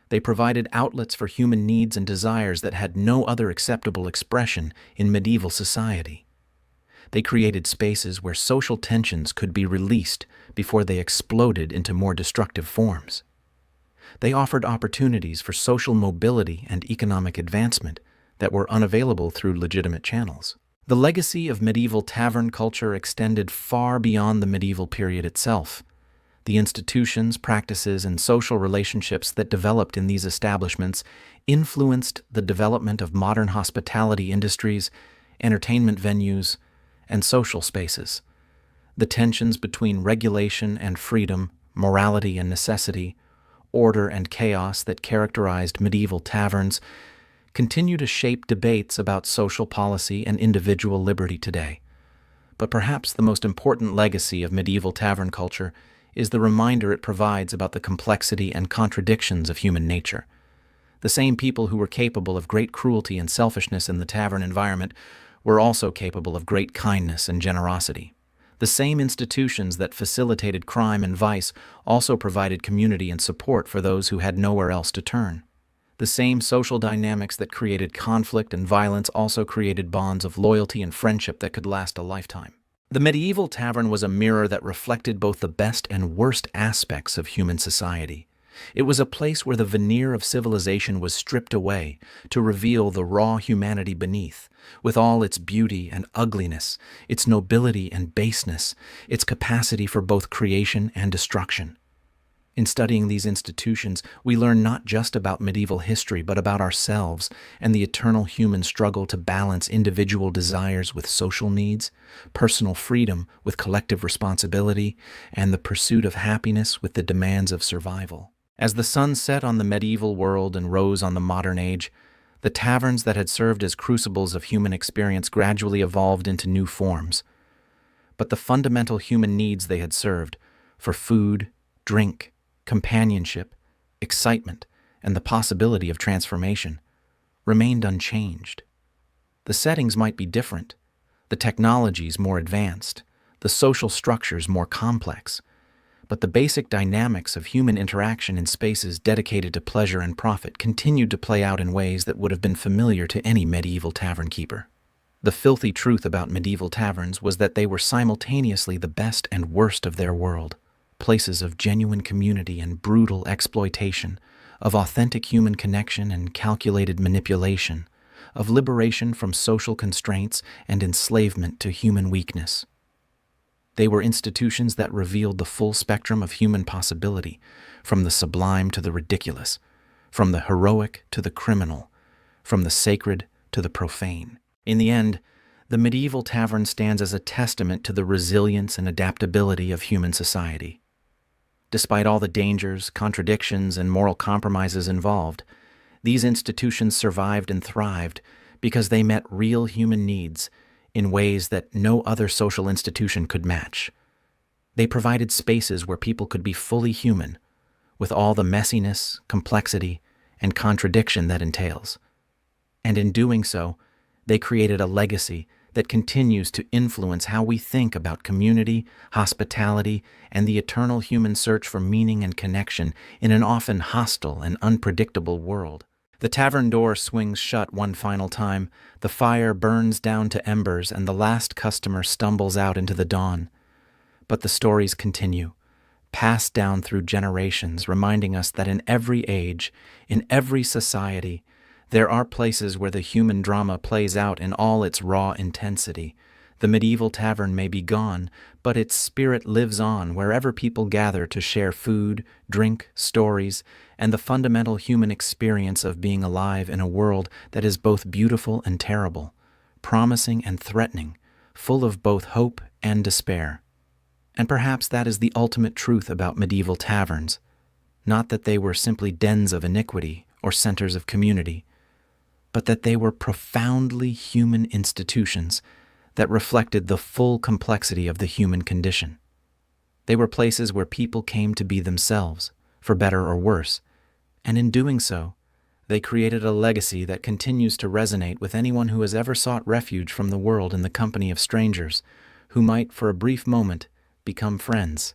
They provided outlets for human needs and desires that had no other acceptable expression in medieval society. They created spaces where social tensions could be released before they exploded into more destructive forms. They offered opportunities for social mobility and economic advancement that were unavailable through legitimate channels. The legacy of medieval tavern culture extended far beyond the medieval period itself. The institutions, practices, and social relationships that developed in these establishments influenced the development of modern hospitality industries, entertainment venues, and social spaces. The tensions between regulation and freedom, morality and necessity, order and chaos that characterized medieval taverns continue to shape debates about social policy and individual liberty today. But perhaps the most important legacy of medieval tavern culture is the reminder it provides about the complexity and contradictions of human nature. The same people who were capable of great cruelty and selfishness in the tavern environment were also capable of great kindness and generosity. The same institutions that facilitated crime and vice also provided community and support for those who had nowhere else to turn. The same social dynamics that created conflict and violence also created bonds of loyalty and friendship that could last a lifetime. The medieval tavern was a mirror that reflected both the best and worst aspects of human society. It was a place where the veneer of civilization was stripped away to reveal the raw humanity beneath, with all its beauty and ugliness, its nobility and baseness, its capacity for both creation and destruction. In studying these institutions, we learn not just about medieval history, but about ourselves and the eternal human struggle to balance individual desires with social needs, personal freedom with collective responsibility, and the pursuit of happiness with the demands of survival. As the sun set on the medieval world and rose on the modern age, the taverns that had served as crucibles of human experience gradually evolved into new forms. But the fundamental human needs they had served, for food, drink, companionship, excitement, and the possibility of transformation, remained unchanged. The settings might be different, the technologies more advanced, the social structures more complex, but the basic dynamics of human interaction in spaces dedicated to pleasure and profit continued to play out in ways that would have been familiar to any medieval tavern keeper. The filthy truth about medieval taverns was that they were simultaneously the best and worst of their world. Places of genuine community and brutal exploitation, of authentic human connection and calculated manipulation, of liberation from social constraints and enslavement to human weakness. They were institutions that revealed the full spectrum of human possibility, from the sublime to the ridiculous, from the heroic to the criminal, from the sacred to the profane. In the end, the medieval tavern stands as a testament to the resilience and adaptability of human society. Despite all the dangers, contradictions, and moral compromises involved, these institutions survived and thrived because they met real human needs in ways that no other social institution could match. They provided spaces where people could be fully human, with all the messiness, complexity, and contradiction that entails. And in doing so, they created a legacy that continues to influence how we think about community, hospitality, and the eternal human search for meaning and connection in an often hostile and unpredictable world. The tavern door swings shut one final time, the fire burns down to embers, and the last customer stumbles out into the dawn. But the stories continue, passed down through generations, reminding us that in every age, in every society, there are places where the human drama plays out in all its raw intensity, The medieval tavern may be gone, but its spirit lives on wherever people gather to share food, drink, stories, and the fundamental human experience of being alive in a world that is both beautiful and terrible, promising and threatening, full of both hope and despair. And perhaps that is the ultimate truth about medieval taverns, not that they were simply dens of iniquity or centers of community, but that they were profoundly human institutions that reflected the full complexity of the human condition. They were places where people came to be themselves, for better or worse, and in doing so, they created a legacy that continues to resonate with anyone who has ever sought refuge from the world in the company of strangers, who might, for a brief moment, become friends.